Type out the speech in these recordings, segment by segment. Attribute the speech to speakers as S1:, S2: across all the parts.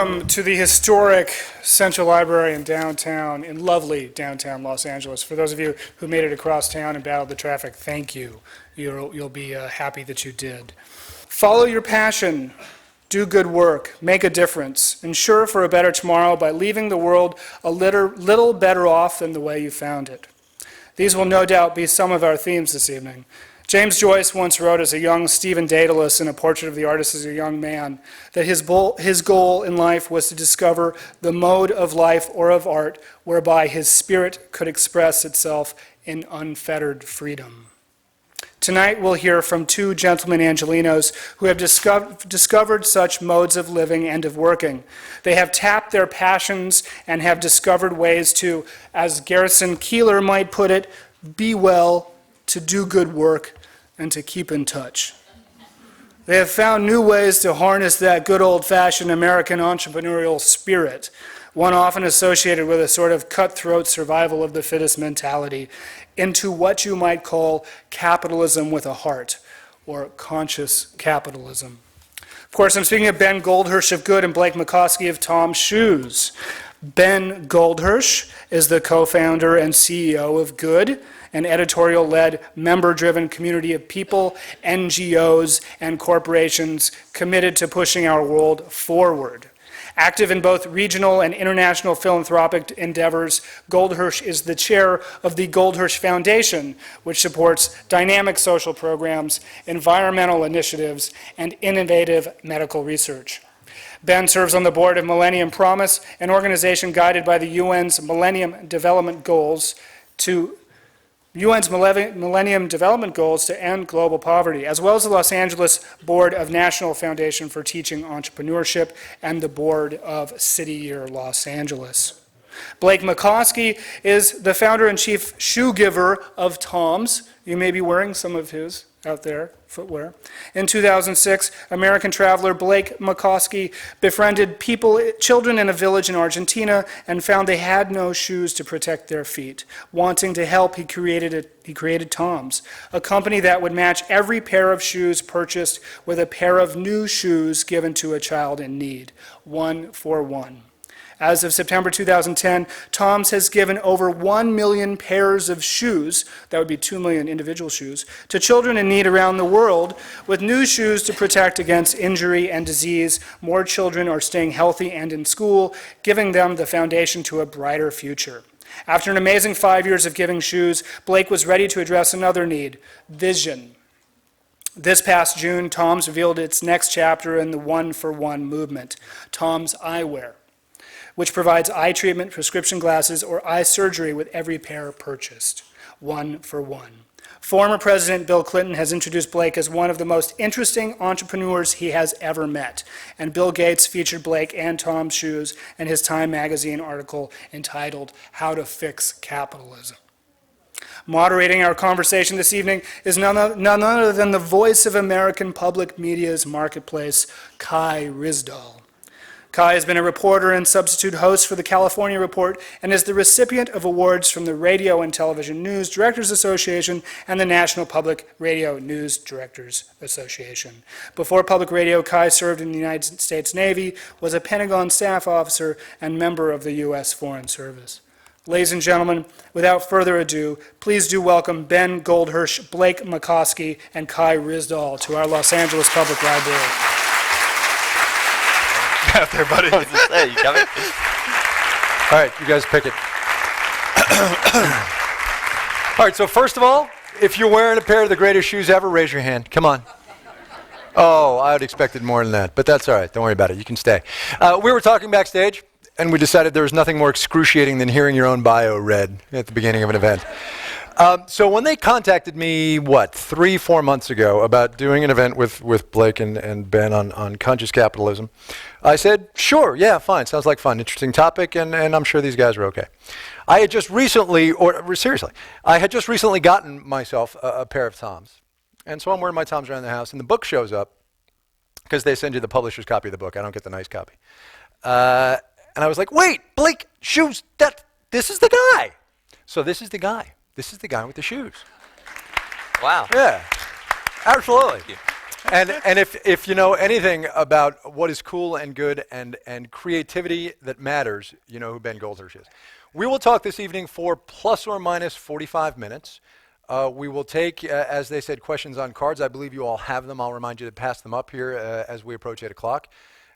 S1: Welcome to the historic Central Library in lovely downtown Los Angeles. For those of you who made it across town and battled the traffic, thank you. You'll be happy that you did. Follow your passion, do good work, make a difference, ensure for a better tomorrow by leaving the world a little better off than the way you found it. These will no doubt be some of our themes this evening. James Joyce once wrote as a young Stephen Dedalus in A Portrait of the Artist as a Young Man that his goal in life was to discover the mode of life or of art whereby his spirit could express itself in unfettered freedom. Tonight we'll hear from two gentlemen Angelenos who have discovered such modes of living and of working. They have tapped their passions and have discovered ways to, as Garrison Keillor might put it, be well, to do good work, and to keep in touch. They have found new ways to harness that good old-fashioned American entrepreneurial spirit, one often associated with a sort of cutthroat survival of the fittest mentality, into what you might call capitalism with a heart, or conscious capitalism. Of course, I'm speaking of Ben Goldhirsh of Good and Blake Mycoskie of TOMS Shoes. Ben Goldhirsh is the co-founder and CEO of Good, an editorial-led, member-driven community of people, NGOs, and corporations committed to pushing our world forward. Active in both regional and international philanthropic endeavors, Goldhirsh is the chair of the Goldhirsh Foundation, which supports dynamic social programs, environmental initiatives, and innovative medical research. Ben serves on the board of Millennium Promise, an organization guided by the UN's Millennium Development Goals to end global poverty, as well as the Los Angeles Board of National Foundation for Teaching Entrepreneurship and the Board of City Year Los Angeles. Blake Mycoskie is the founder and chief shoe giver of TOMS. You may be wearing some of his out there, footwear. In 2006, American traveler Blake Mycoskie befriended children in a village in Argentina and found they had no shoes to protect their feet. Wanting to help, he created TOMS, a company that would match every pair of shoes purchased with a pair of new shoes given to a child in need, 1 for 1. As of September 2010, TOMS has given over 1 million pairs of shoes, that would be 2 million individual shoes, to children in need around the world. With new shoes to protect against injury and disease, more children are staying healthy and in school, giving them the foundation to a brighter future. After an amazing 5 years of giving shoes, Blake was ready to address another need, vision. This past June, TOMS revealed its next chapter in the 1 for 1 movement, TOMS Eyewear, which provides eye treatment, prescription glasses, or eye surgery with every pair purchased, 1 for 1. Former President Bill Clinton has introduced Blake as one of the most interesting entrepreneurs he has ever met, and Bill Gates featured Blake and TOMS Shoes in his Time magazine article entitled How to Fix Capitalism. Moderating our conversation this evening is none other than the voice of American public media's marketplace, Kai Ryssdal. Kai has been a reporter and substitute host for the California Report and is the recipient of awards from the Radio and Television News Directors Association and the National Public Radio News Directors Association. Before public radio, Kai served in the United States Navy, was a Pentagon staff officer, and member of the U.S. Foreign Service. Ladies and gentlemen, without further ado, please do welcome Ben Goldhirsh, Blake Mycoskie, and Kai Ryssdal to our Los Angeles Public Library.
S2: Out there, buddy.
S3: What was it say? You coming?
S2: All right, you guys pick it. All right, so first of all, if you're wearing a pair of the greatest shoes ever, raise your hand. Come on. Oh, I would expected more than that, but that's all right. Don't worry about it. You can stay. We were talking backstage, and we decided there was nothing more excruciating than hearing your own bio read at the beginning of an event. So when they contacted me, 3-4 months ago about doing an event with Blake and Ben on conscious capitalism, I said, sure, yeah, fine, sounds like fun, interesting topic, and I'm sure these guys are okay. I had just recently, gotten myself a pair of TOMS. And so I'm wearing my TOMS around the house, and the book shows up, because they send you the publisher's copy of the book. I don't get the nice copy. And I was like, wait, Blake, shoes, this is the guy. So this is the guy. This is the guy with the shoes.
S3: Wow.
S2: Yeah, absolutely. And if you know anything about what is cool and good and creativity that matters, you know who Ben Goldhirsh is. We will talk this evening for plus or minus 45 minutes. We will take, as they said, questions on cards. I believe you all have them. I'll remind you to pass them up here as we approach 8 o'clock.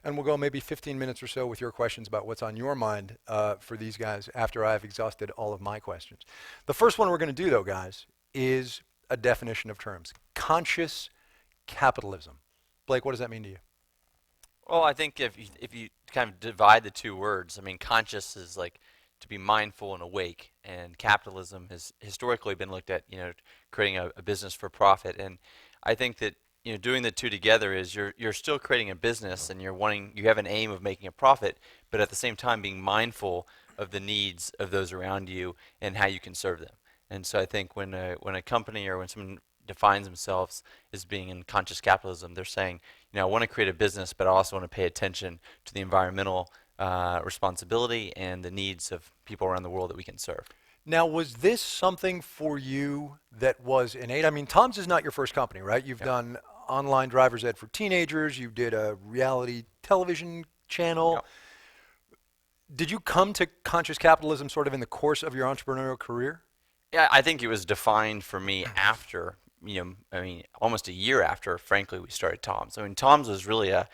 S2: And we'll go maybe 15 minutes or so with your questions about what's on your mind for these guys after I've exhausted all of my questions. The first one we're going to do, though, guys, is a definition of terms. Conscious capitalism. Blake, what does that mean to you?
S3: Well, I think if you kind of divide the two words, I mean, conscious is like to be mindful and awake, and capitalism has historically been looked at, creating a business for profit. And I think that doing the two together is you're still creating a business, and you have an aim of making a profit, but at the same time being mindful of the needs of those around you and how you can serve them. And so I think when a company or when someone defines themselves as being in conscious capitalism, they're saying, I want to create a business, but I also want to pay attention to the environmental responsibility and the needs of people around the world that we can serve.
S2: Now, was this something for you that was innate? I mean, TOMS is not your first company, right? You've done online driver's ed for teenagers. You did a reality television channel.
S3: Yep.
S2: Did you come to conscious capitalism sort of in the course of your entrepreneurial career?
S3: Yeah, I think it was defined for me after, almost a year after, frankly, we started TOMS. I mean, TOMS was really a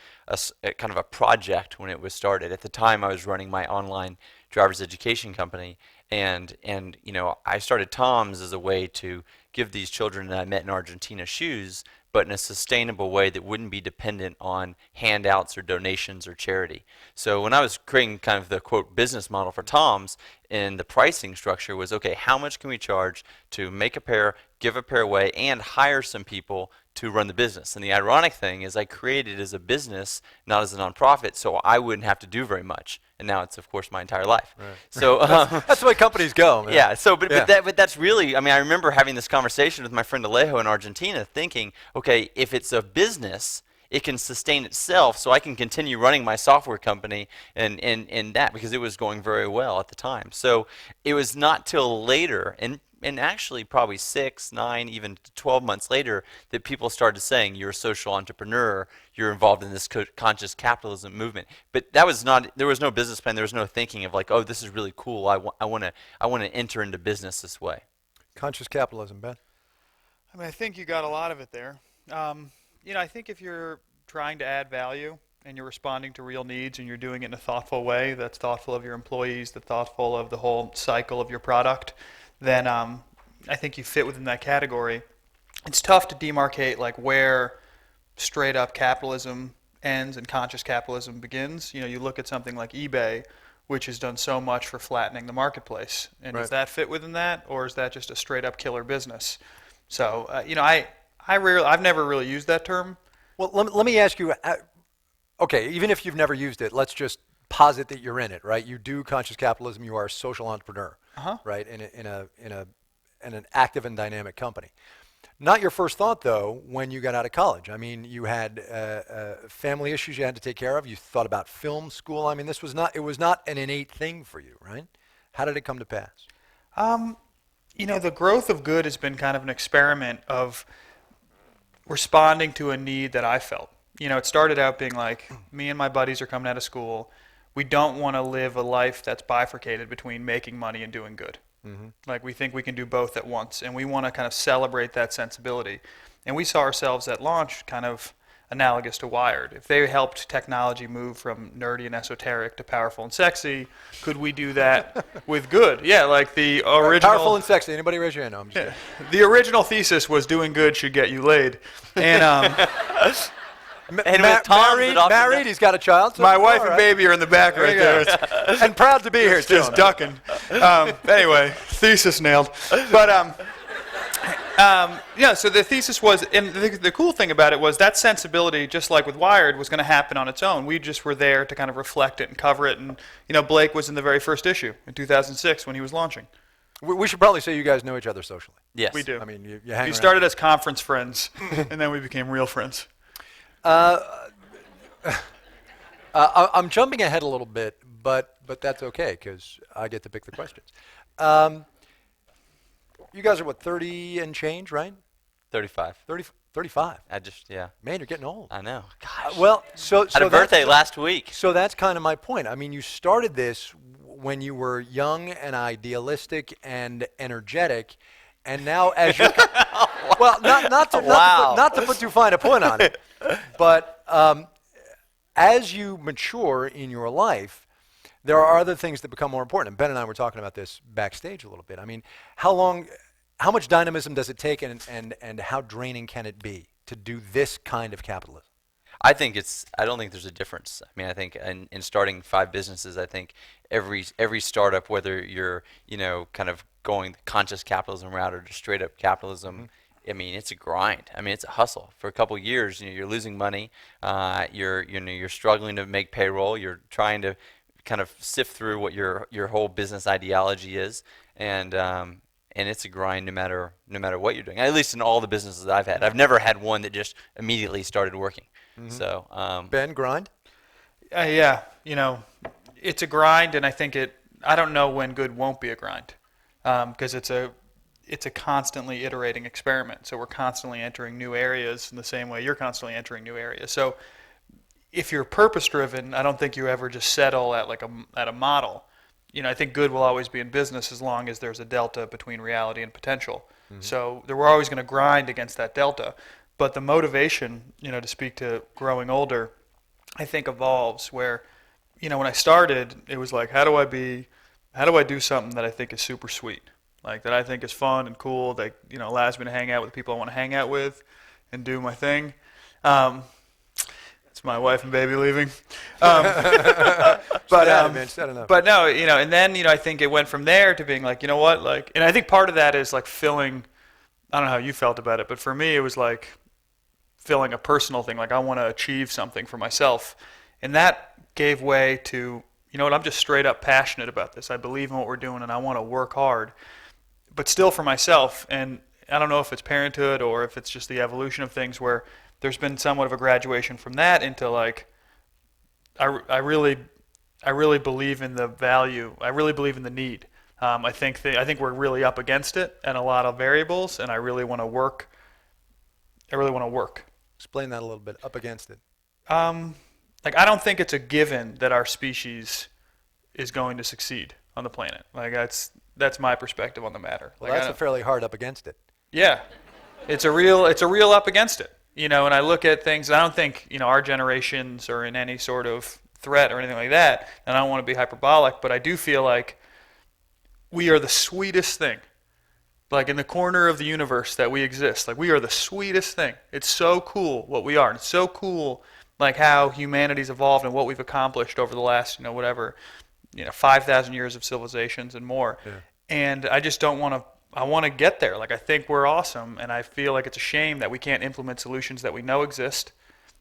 S3: kind of a project when it was started. At the time, I was running my online driver's education company, and I started TOMS as a way to give these children that I met in Argentina shoes, but in a sustainable way that wouldn't be dependent on handouts or donations or charity. So when I was creating kind of the quote business model for TOMS, and the pricing structure was, okay, how much can we charge to make a pair, give a pair away, and hire some people to run the business? And the ironic thing is I created it as a business, not as a nonprofit, so I wouldn't have to do very much. And now it's, of course, my entire life.
S2: Right.
S3: So
S2: that's the way companies go, man.
S3: Yeah. So, but that's really. I mean, I remember having this conversation with my friend Alejo in Argentina, thinking, okay, if it's a business, it can sustain itself, so I can continue running my software company and that, because it was going very well at the time. So it was not till later, and actually probably 6, 9, even 12 months later, that people started saying, you're a social entrepreneur, you're involved in this conscious capitalism movement. But that was not, there was no business plan, there was no thinking of like, oh, this is really cool, I want to enter into business this way.
S2: Conscious capitalism, Ben?
S4: I mean, I think you got a lot of it there. I think if you're trying to add value and you're responding to real needs and you're doing it in a thoughtful way that's thoughtful of your employees, that's thoughtful of the whole cycle of your product, then I think you fit within that category. It's tough to demarcate like where straight up capitalism ends and conscious capitalism begins. You look at something like eBay, which has done so much for flattening the marketplace. And
S2: Right.
S4: Does that fit within that, or is that just a straight up killer business? So, I've never really used that term.
S2: Well, let me ask you, okay, even if you've never used it, let's just posit that you're in it, right? You do conscious capitalism, you are a social entrepreneur, right, in an active and dynamic company. Not your first thought, though, when you got out of college. I mean, you had family issues you had to take care of. You thought about film school. I mean, it was not an innate thing for you, right? How did it come to pass?
S4: The growth of good has been kind of an experiment of responding to a need that I felt. It started out being like, me and my buddies are coming out of school. We don't want to live a life that's bifurcated between making money and doing good. Mm-hmm. Like, we think we can do both at once, and we want to kind of celebrate that sensibility. And we saw ourselves at launch kind of analogous to Wired. If they helped technology move from nerdy and esoteric to powerful and sexy, could we do that with good? Yeah, like the original...
S2: Powerful and sexy. Anybody raise your hand? No, I'm just kidding.
S4: The original thesis was doing good should get you laid. And
S3: And with TOMS,
S2: married, he's got a child. So
S4: my wife and
S2: right.
S4: baby are in the back right there.
S2: And proud to be here, too.
S4: Just ducking. Anyway, thesis nailed. But so the thesis was, and the cool thing about it was that sensibility, just like with Wired, was going to happen on its own. We just were there to kind of reflect it and cover it. And Blake was in the very first issue in 2006 when he was launching.
S2: We should probably say you guys know each other socially.
S3: Yes.
S4: We do.
S2: I mean, you hang
S4: We
S2: around.
S4: started as conference friends, and then we became real friends.
S2: I'm jumping ahead a little bit, but that's okay because I get to pick the questions. You guys are what, 30 and change, right?
S3: 35.
S2: 35.
S3: Yeah.
S2: Man, you're getting old.
S3: I know. Gosh.
S2: Well, so
S3: Had a birthday last week.
S2: So that's kind of my point. I mean, you started this when you were young and idealistic and energetic, and now as you're well, not to put too fine a point on it, but as you mature in your life, there are other things that become more important. And Ben and I were talking about this backstage a little bit. I mean, how much dynamism does it take, and how draining can it be to do this kind of capitalism?
S3: I don't think there's a difference. I mean, I think in starting 5 businesses, I think every startup, whether you're, kind of going the conscious capitalism route or just straight up capitalism, I mean, it's a grind. I mean, it's a hustle. For a couple of years, you're losing money. You're struggling to make payroll. You're trying to kind of sift through what your whole business ideology is, and it's a grind no matter what you're doing. At least in all the businesses I've had, I've never had one that just immediately started working. So
S2: Ben, grind?
S4: Yeah, it's a grind, and I think I don't know when good won't be a grind, because it's a constantly iterating experiment. So we're constantly entering new areas in the same way you're constantly entering new areas. So if you're purpose-driven, I don't think you ever just settle at a model. I think good will always be in business as long as there's a delta between reality and potential. So we're always going to grind against that delta. But the motivation, to speak to growing older, I think evolves where, when I started, it was like, how do I do something that I think is super sweet? Like that I think is fun and cool, that, allows me to hang out with the people I want to hang out with and do my thing. It's my wife and baby leaving. But no, and then, I think it went from there to being like, what, and I think part of that is like filling, I don't know how you felt about it, but for me, it was like filling a personal thing. Like I want to achieve something for myself. And that gave way to, I'm just straight up passionate about this. I believe in what we're doing and I want to work hard, but still for myself. And I don't know if it's parenthood or if it's just the evolution of things where there's been somewhat of a graduation from that into like, I really believe in the value. I really believe in the need. I think we're really up against it and a lot of variables, and I really want to work.
S2: Explain that a little bit. Up against it.
S4: I don't think it's a given that our species is going to succeed on the planet. Like that's my perspective on the matter.
S2: Well, that's a fairly hard up against it.
S4: Yeah, it's a real up against it. And I look at things. I don't think our generations are in any sort of threat or anything like that. And I don't want to be hyperbolic, but I do feel like we are the sweetest thing. Like in the corner of the universe that we exist. Like we are the sweetest thing. It's so cool what we are. And it's so cool like how humanity's evolved and what we've accomplished over the last, 5,000 years of civilizations and more. Yeah. And I just don't want to, I want to get there. Like I think we're awesome, and I feel like it's a shame that we can't implement solutions that we know exist,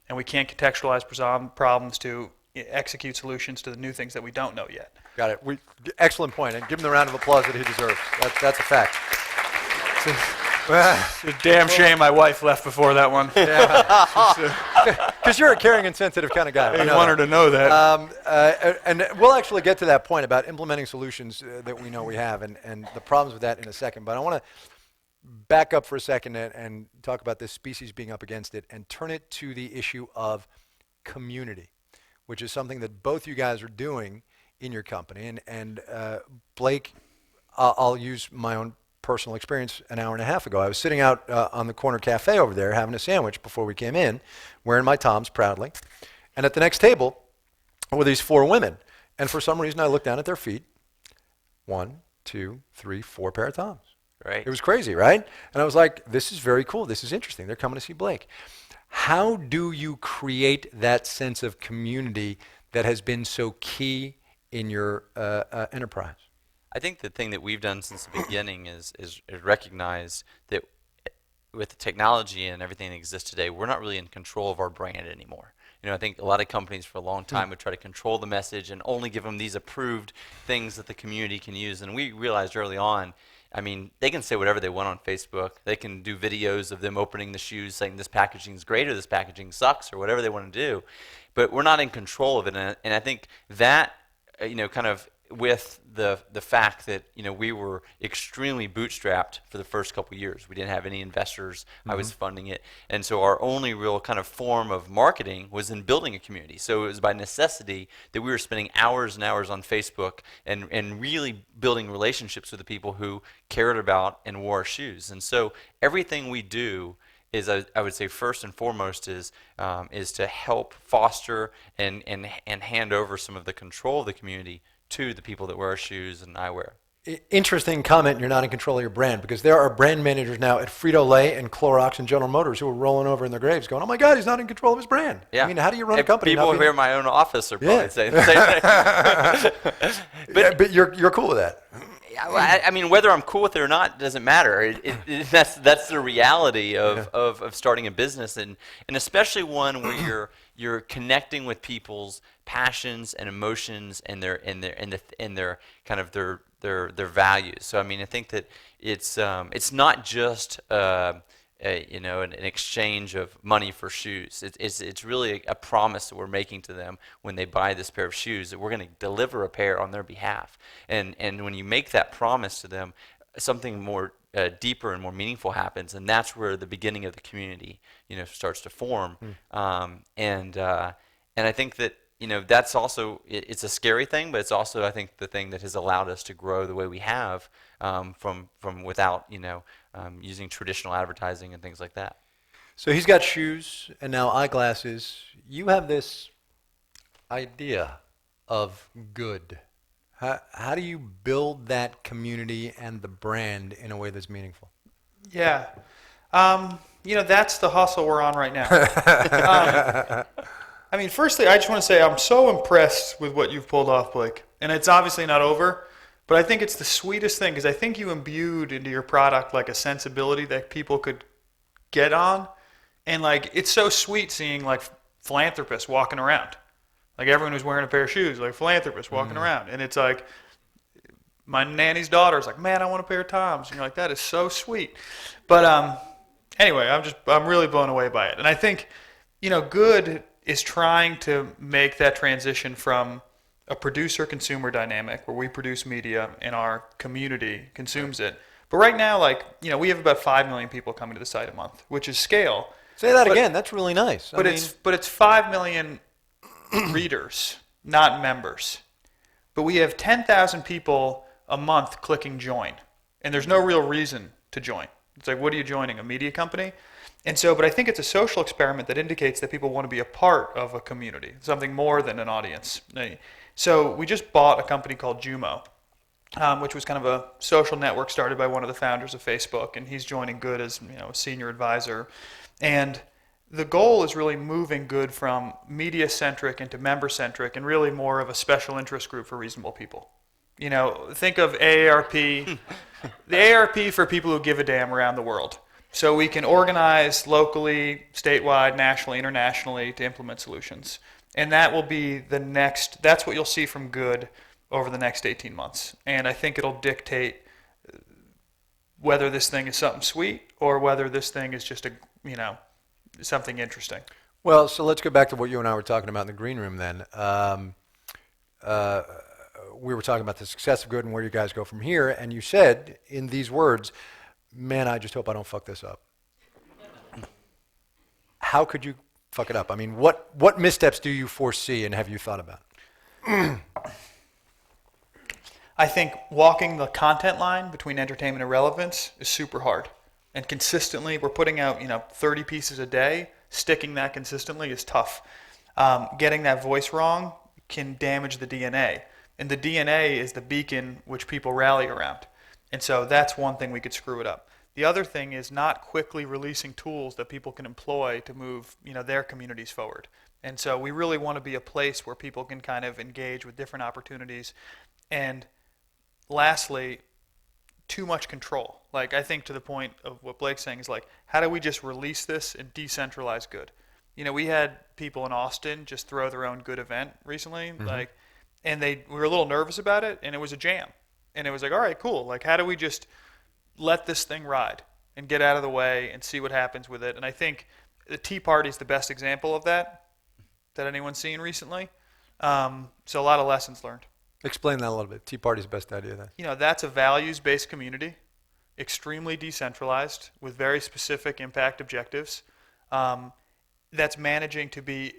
S4: and we can't contextualize problems to execute solutions to the new things that we don't know yet.
S2: Got it. Excellent point, and give him the round of applause that he deserves. That's a fact.
S4: It's a damn shame my wife left before that one.
S2: Because you're a caring and sensitive kind of guy.
S4: I want her to know that.
S2: And we'll actually get to that point about implementing solutions that we know we have and the problems with that in a second. But I want to back up for a second and talk about this species being up against it and turn it to the issue of community, which is something that both you guys are doing in your company. And Blake, I'll use my own personal experience. An hour and a half ago, I was sitting out on the corner cafe over there having a sandwich before we came in, wearing my TOMS proudly. And at the next table were these 4 women. And for some reason, I looked down at their feet. 1, 2, 3, 4 pair of TOMS.
S3: Right.
S2: It was crazy, right? And I was like, this is very cool. This is interesting. They're coming to see Blake. How do you create that sense of community that has been so key in your enterprise?
S3: I think the thing that we've done since the beginning is recognize that with the technology and everything that exists today, we're not really in control of our brand anymore. I think a lot of companies for a long time would try to control the message and only give them these approved things that the community can use. And we realized early on, I mean, they can say whatever they want on Facebook. They can do videos of them opening the shoes saying this packaging is great or this packaging sucks or whatever they want to do. But we're not in control of it. And I think that, kind of with the fact that we were extremely bootstrapped for the first couple of years. We didn't have any investors. I was funding it, and so our only real kind of form of marketing was in building a community. So it was by necessity that we were spending hours and hours on Facebook and really building relationships with the people who cared about and wore our shoes. And so everything we do is, I would say, first and foremost is to help foster and hand over some of the control of the community to the people that wear our shoes and eyewear.
S2: Interesting comment, you're not in control of your brand, because there are brand managers now at Frito-Lay and Clorox and General Motors who are rolling over in their graves going, oh my God, he's not in control of his brand.
S3: Yeah.
S2: I mean, how do you run a company?
S3: People here in my own office are probably saying the same thing.
S2: But you're cool with that.
S3: I mean, whether I'm cool with it or not doesn't matter. That's the reality of starting a business, and especially one where you're connecting with people's passions and emotions and their kind of their values. So I mean, I think that it's not just an exchange of money for shoes. It's really a promise that we're making to them when they buy this pair of shoes, that we're going to deliver a pair on their behalf. And when you make that promise to them, something more deeper and more meaningful happens, and that's where the beginning of the community starts to form. And I think that that's also, it's a scary thing, but it's also, I think, the thing that has allowed us to grow the way we have from without using traditional advertising and things like that.
S2: So he's got shoes and now eyeglasses. You have this idea of good. How do you build that community and the brand in a way that's meaningful?
S4: Yeah. That's the hustle we're on right now. I mean, firstly, I just want to say I'm so impressed with what you've pulled off, Blake. And it's obviously not over, but I think it's the sweetest thing, because I think you imbued into your product like a sensibility that people could get on. And like, it's so sweet seeing like philanthropists walking around. Like everyone who's wearing a pair of shoes, like philanthropists walking around. And it's like, my nanny's daughter's like, man, I want a pair of TOMS. And you're like, that is so sweet. But anyway, I'm really blown away by it. And I think, good is trying to make that transition from a producer-consumer dynamic where we produce media and our community consumes it. But right now, we have about 5 million people coming to the site a month, which is scale.
S2: Say that again. That's really nice.
S4: But it's 5 million readers, not members. But we have 10,000 people a month clicking join, and there's no real reason to join. It's like, what are you joining, a media company? And so, but I think it's a social experiment that indicates that people want to be a part of a community, something more than an audience. So we just bought a company called Jumo, which was kind of a social network started by one of the founders of Facebook, and he's joining Good as a senior advisor. And the goal is really moving Good from media-centric into member-centric and really more of a special interest group for reasonable people. Think of AARP, the AARP for people who give a damn around the world. So we can organize locally, statewide, nationally, internationally to implement solutions. And that will be that's what you'll see from Good over the next 18 months. And I think it'll dictate whether this thing is something sweet or whether this thing is just something interesting.
S2: Well, so let's go back to what you and I were talking about in the green room then. We were talking about the success of Good and where you guys go from here, and you said in these words, man, I just hope I don't fuck this up. How could you fuck it up? I mean, what missteps do you foresee and have you thought about?
S4: I think walking the content line between entertainment and relevance is super hard. And consistently, we're putting out 30 pieces a day. Sticking that consistently is tough. Getting that voice wrong can damage the DNA. And the DNA is the beacon which people rally around. And so that's one thing we could screw it up. The other thing is not quickly releasing tools that people can employ to move their communities forward. And so we really want to be a place where people can kind of engage with different opportunities. And lastly, too much control. Like, I think to the point of what Blake's saying is like, how do we just release this and decentralize Good? We had people in Austin just throw their own Good event recently, and we were a little nervous about it, and it was a jam. And it was like, all right, cool. Like, how do we just let this thing ride and get out of the way and see what happens with it? And I think the Tea Party is the best example of that anyone's seen recently. So a lot of lessons learned.
S2: Explain that a little bit. Tea Party's best idea then.
S4: You know, that's a values-based community, extremely decentralized with very specific impact objectives. That's managing to be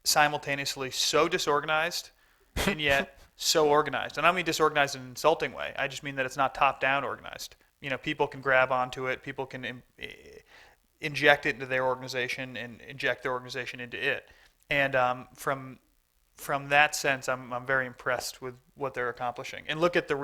S4: simultaneously so disorganized and yet so organized. And I don't mean disorganized in an insulting way. I just mean that it's not top-down organized. You know, people can grab onto it. People can inject it into their organization and inject their organization into it. And from that sense, I'm very impressed with what they're accomplishing. And look at the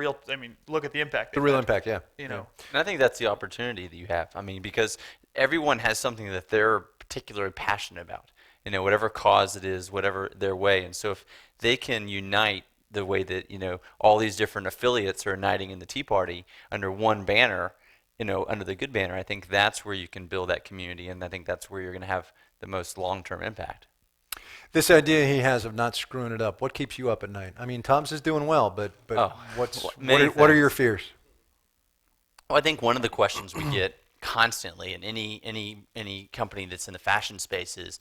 S4: impact.
S2: The real impact, yeah.
S4: You know.
S3: And I think that's the opportunity that you have. I mean, because everyone has something that they're particularly passionate about. You know, whatever cause it is, whatever their way. And so if they can unite the way that, you know, all these different affiliates are uniting in the Tea Party under one banner, you know, under the good banner, I think that's where you can build that community, and I think that's where you're going to have the most long-term impact.
S2: This idea he has of not screwing it up, what keeps you up at night? I mean, TOMS is doing well, but what are your fears?
S3: Well, I think one of the questions we get constantly in any company that's in the fashion space is,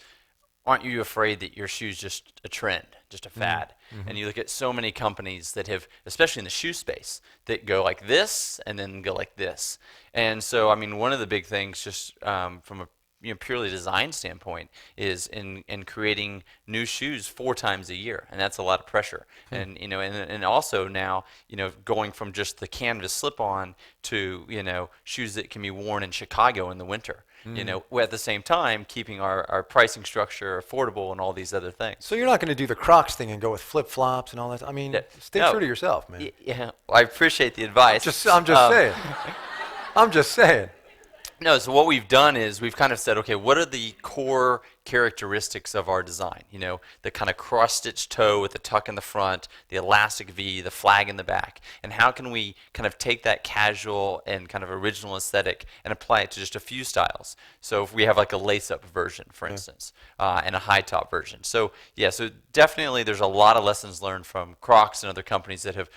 S3: aren't you afraid that your shoe's just a trend, just a fad? Mm-hmm. And you look at so many companies that have, especially in the shoe space, that go like this and then go like this. And so, I mean, one of the big things just from a purely design standpoint is in creating new shoes 4 times a year, and that's a lot of pressure. And and also now going from just the canvas slip-on to shoes that can be worn in Chicago in the winter. At the same time keeping our pricing structure affordable and all these other things.
S2: So you're not going to do the Crocs thing and go with flip-flops and all that. I mean, stay true to yourself, man.
S3: Yeah, well, I appreciate the advice.
S2: I'm just saying. I'm just saying.
S3: No, so what we've done is we've kind of said, okay, what are the core characteristics of our design? The kind of cross-stitch toe with the tuck in the front, the elastic V, the flag in the back, and how can we kind of take that casual and kind of original aesthetic and apply it to just a few styles? So if we have like a lace-up version, for instance, and a high-top version. So yeah, so definitely there's a lot of lessons learned from Crocs and other companies that have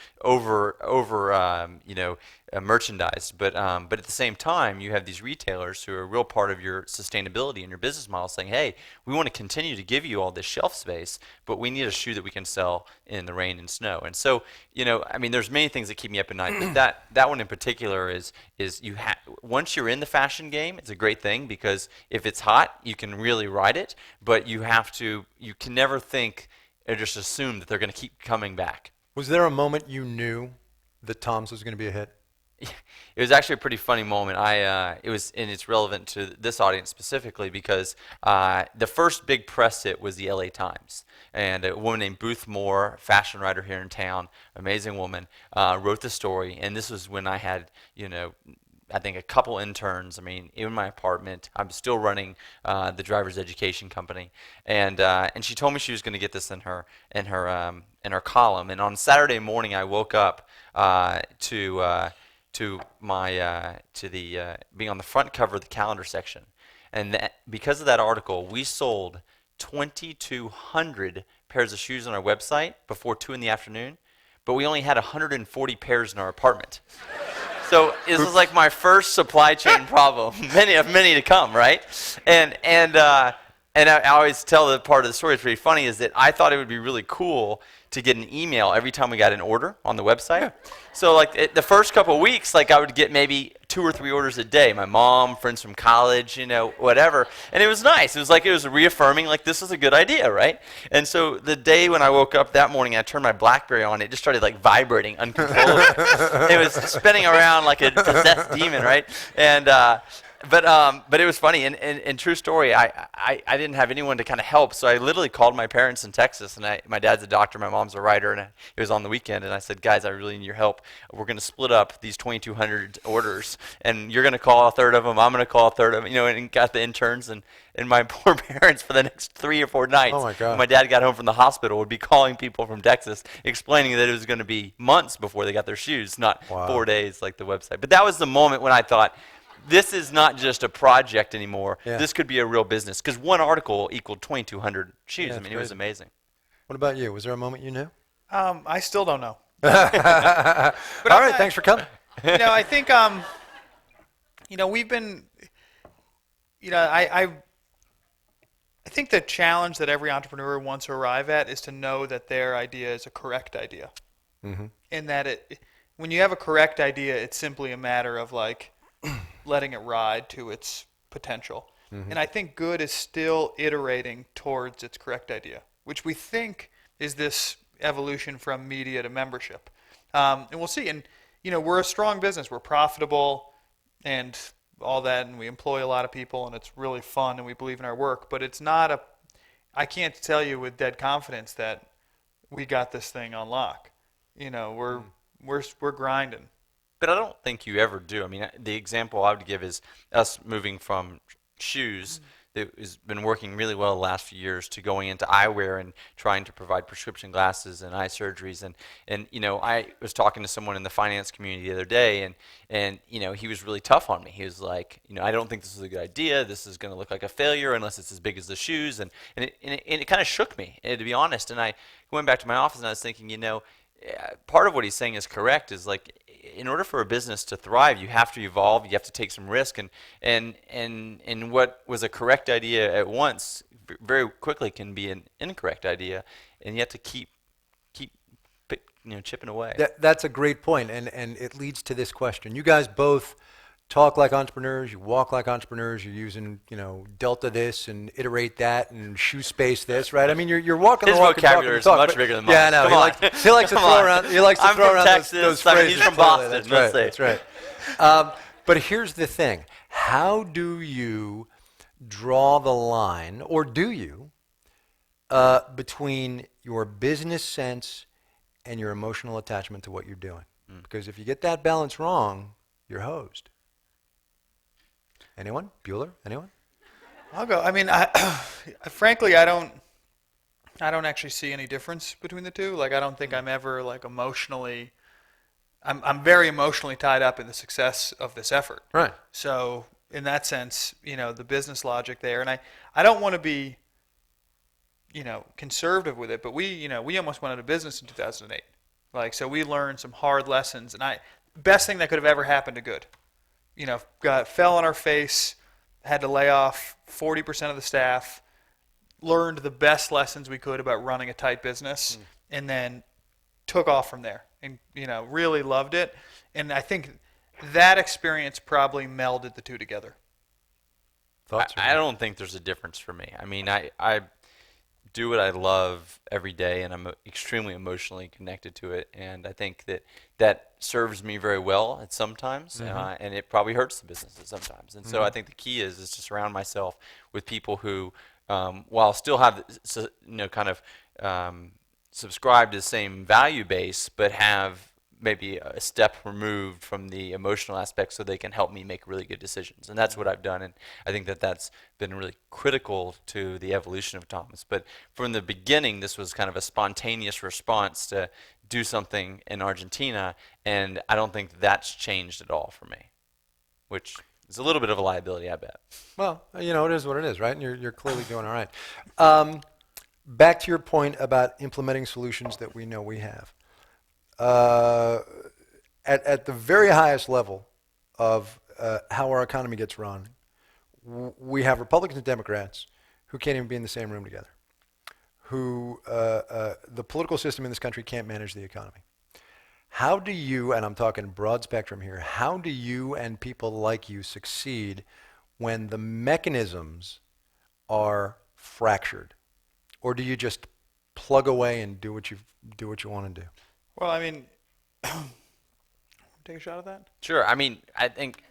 S3: merchandised, but at the same time, you have these retailers who are a real part of your sustainability and your business model saying, hey, we want to continue to give you all this shelf space, but we need a shoe that we can sell in the rain and snow. And so, there's many things that keep me up at night, but that one in particular is once you're in the fashion game, it's a great thing because if it's hot, you can really ride it, but you can never think or just assume that they're going to keep coming back.
S2: Was there a moment you knew that TOMS was going to be a hit?
S3: It was actually a pretty funny moment. It's relevant to this audience specifically because the first big press hit was the LA Times. And a woman named Booth Moore, fashion writer here in town, amazing woman, wrote the story. And this was when I had, I think a couple interns. I mean, in my apartment, I'm still running the driver's education company, and she told me she was going to get this in her column. And on Saturday morning, I woke up to being on the front cover of the calendar section, and because of that article, we sold 2,200 pairs of shoes on our website before 2 in the afternoon, but we only had 140 pairs in our apartment. So this was like my first supply chain problem, many to come, right? And I always tell the part of the story that's pretty funny is that I thought it would be really cool to get an email every time we got an order on the website. Yeah. So the first couple of weeks, I would get maybe 2 or 3 orders a day. My mom, friends from college, whatever. And it was nice. It was reaffirming this is a good idea, right? And so the day when I woke up that morning, I turned my BlackBerry on. It just started vibrating uncontrollably. It was spinning around like a possessed demon, right? And but it was funny, and true story, I didn't have anyone to kind of help, so I literally called my parents in Texas, and my dad's a doctor, my mom's a writer, and it was on the weekend, and I said, guys, I really need your help. We're going to split up these 2,200 orders, and you're going to call a third of them, I'm going to call a third of them, and got the interns, and my poor parents for the next 3 or 4 nights,
S2: oh my God.
S3: When my dad got home from the hospital, would be calling people from Texas, explaining that it was going to be months before they got their shoes, not 4 days like the website. But that was the moment when I thought, this is not just a project anymore. Yeah. This could be a real business because one article equaled 2,200 shoes.
S2: Yeah,
S3: it was amazing.
S2: What about you? Was there a moment you knew?
S4: I still don't know.
S2: But all right, thanks for coming.
S4: I think we've been. I think the challenge that every entrepreneur wants to arrive at is to know that their idea is a correct idea. in that when you have a correct idea, it's simply a matter of like letting it ride to its potential. And I think good is still iterating towards its correct idea, which we think is this evolution from media to membership. And we'll see. And, we're a strong business. We're profitable and all that, and we employ a lot of people, and it's really fun, and we believe in our work. But it's not I can't tell you with dead confidence that we got this thing on lock. We're grinding.
S3: But I don't think you ever do. I mean, the example I would give is us moving from shoes that has been working really well the last few years to going into eyewear and trying to provide prescription glasses and eye surgeries. And I was talking to someone in the finance community the other day, and he was really tough on me. He was like, I don't think this is a good idea. This is going to look like a failure unless it's as big as the shoes. And it kind of shook me, to be honest. And I went back to my office and I was thinking, part of what he's saying is correct, is like, in order for a business to thrive, you have to evolve, you have to take some risk, and what was a correct idea at once very quickly can be an incorrect idea, and you have to keep chipping away.
S2: That's a great point, and it leads to this question. You guys both talk like entrepreneurs, you walk like entrepreneurs, you're using, delta this and iterate that and shoe space this, right? I mean, you're walking
S3: His
S2: the walk and talking
S3: vocabulary
S2: the
S3: is
S2: talk.
S3: much bigger than mine.
S2: Yeah, I know. He likes to throw around. He likes to
S3: I'm
S2: throw
S3: from
S2: around
S3: Texas.
S2: those
S3: I mean,
S2: phrases.
S3: he's from
S2: Totally,
S3: Boston.
S2: That's
S3: Let's
S2: right.
S3: say.
S2: That's right. But here's the thing: how do you draw the line, or do you, between your business sense and your emotional attachment to what you're doing? Because if you get that balance wrong, you're hosed. Anyone? Bueller? Anyone?
S4: I'll go. I mean, frankly, I don't actually see any difference between the two. Like, I don't think I'm ever like emotionally. I'm very emotionally tied up in the success of this effort.
S2: Right.
S4: So in that sense, the business logic there, and I don't want to be, conservative with it, but we almost went out of business in 2008. Like, so we learned some hard lessons, and best thing that could have ever happened to good. Fell on our face, had to lay off 40% of the staff, learned the best lessons we could about running a tight business, and then took off from there and, really loved it. And I think that experience probably melded the two together.
S2: Thoughts?
S3: I don't think there's a difference for me. I mean, I do what I love every day, and I'm extremely emotionally connected to it. And I think that serves me very well at sometimes, and it probably hurts the business at sometimes. And so I think the key is to surround myself with people who, while still have kind of subscribe to the same value base, but have maybe a step removed from the emotional aspect, so they can help me make really good decisions. And that's what I've done, and I think that's been really critical to the evolution of TOMS. But from the beginning, this was kind of a spontaneous response to do something in Argentina, and I don't think that's changed at all for me, which is a little bit of a liability, I bet.
S2: Well, it is what it is, right? And you're clearly doing all right. Back to your point about implementing solutions that we know we have. At the very highest level of how our economy gets run, we have Republicans and Democrats who can't even be in the same room together, who the political system in this country can't manage the economy. How do you, and I'm talking broad spectrum here, how do you and people like you succeed when the mechanisms are fractured? Or do you just plug away and do what you want to do?
S4: Well, I mean, take a shot at that?
S3: Sure. I mean, I think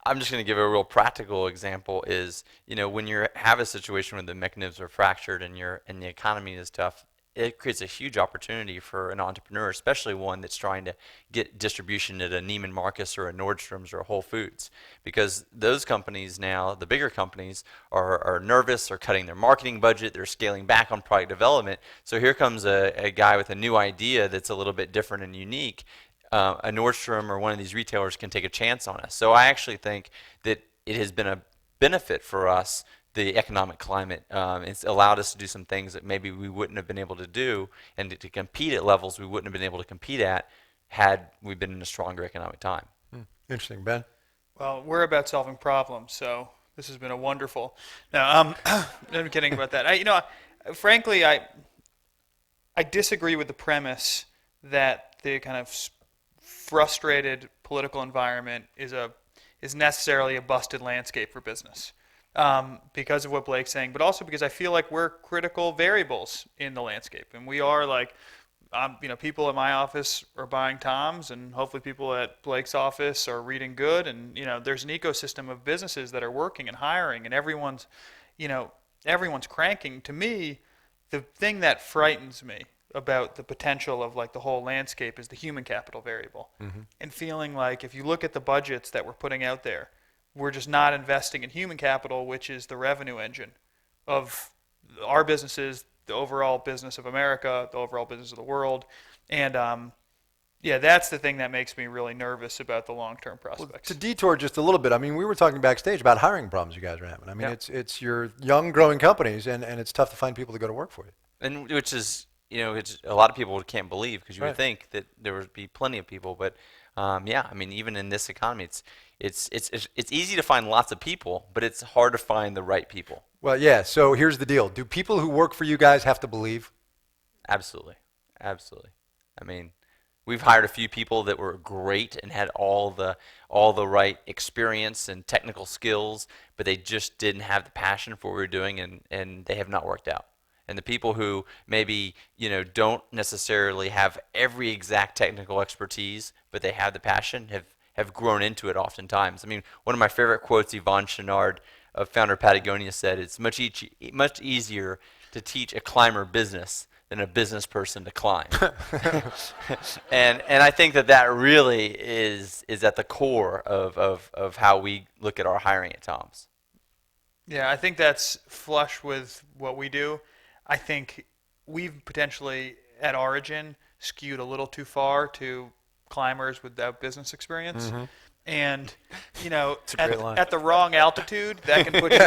S3: I'm just going to give a real practical example is, when you have a situation where the mechanisms are fractured and the economy is tough, it creates a huge opportunity for an entrepreneur, especially one that's trying to get distribution at a Neiman Marcus or a Nordstrom's or a Whole Foods. Because those companies now, the bigger companies, are nervous, they're cutting their marketing budget, they're scaling back on product development. So here comes a guy with a new idea that's a little bit different and unique. A Nordstrom or one of these retailers can take a chance on us. So I actually think that it has been a benefit for us, the economic climate. It's allowed us to do some things that maybe we wouldn't have been able to do, and to compete at levels we wouldn't have been able to compete at had we been in a stronger economic time.
S2: Interesting. Ben?
S4: Well, we're about solving problems, so this has been a wonderful. No, I'm kidding about that. Frankly, I I disagree with the premise that the kind of frustrated political environment is necessarily a busted landscape for business, because of what Blake's saying, but also because I feel like we're critical variables in the landscape, and we are like, people at my office are buying TOMS, and hopefully people at Blake's office are reading good, and there's an ecosystem of businesses that are working and hiring, and everyone's cranking. To me, the thing that frightens me about the potential of like the whole landscape is the human capital variable, and feeling like if you look at the budgets that we're putting out there, we're just not investing in human capital, which is the revenue engine of our businesses, the overall business of America, the overall business of the world. And that's the thing that makes me really nervous about the long-term prospects.
S2: Well, to detour just a little bit, I mean, we were talking backstage about hiring problems you guys are having. I mean, it's your young, growing companies, and it's tough to find people to go to work for you.
S3: And which is, it's a lot of people can't believe, because you would think that there would be plenty of people, but I mean, even in this economy, it's easy to find lots of people, but it's hard to find the right people.
S2: Well, yeah. So here's the deal: do people who work for you guys have to believe?
S3: Absolutely. I mean, we've hired a few people that were great and had all the right experience and technical skills, but they just didn't have the passion for what we were doing, and they have not worked out. And the people who maybe don't necessarily have every exact technical expertise, but they have the passion, have grown into it oftentimes. I mean, one of my favorite quotes, Yvon Chouinard, founder of Patagonia, said, "It's much easier to teach a climber business than a business person to climb." and I think that really is at the core of how we look at our hiring at TOMS.
S4: Yeah, I think that's flush with what we do. I think we've potentially, at origin, skewed a little too far to climbers without business experience. And at the wrong altitude, that can put you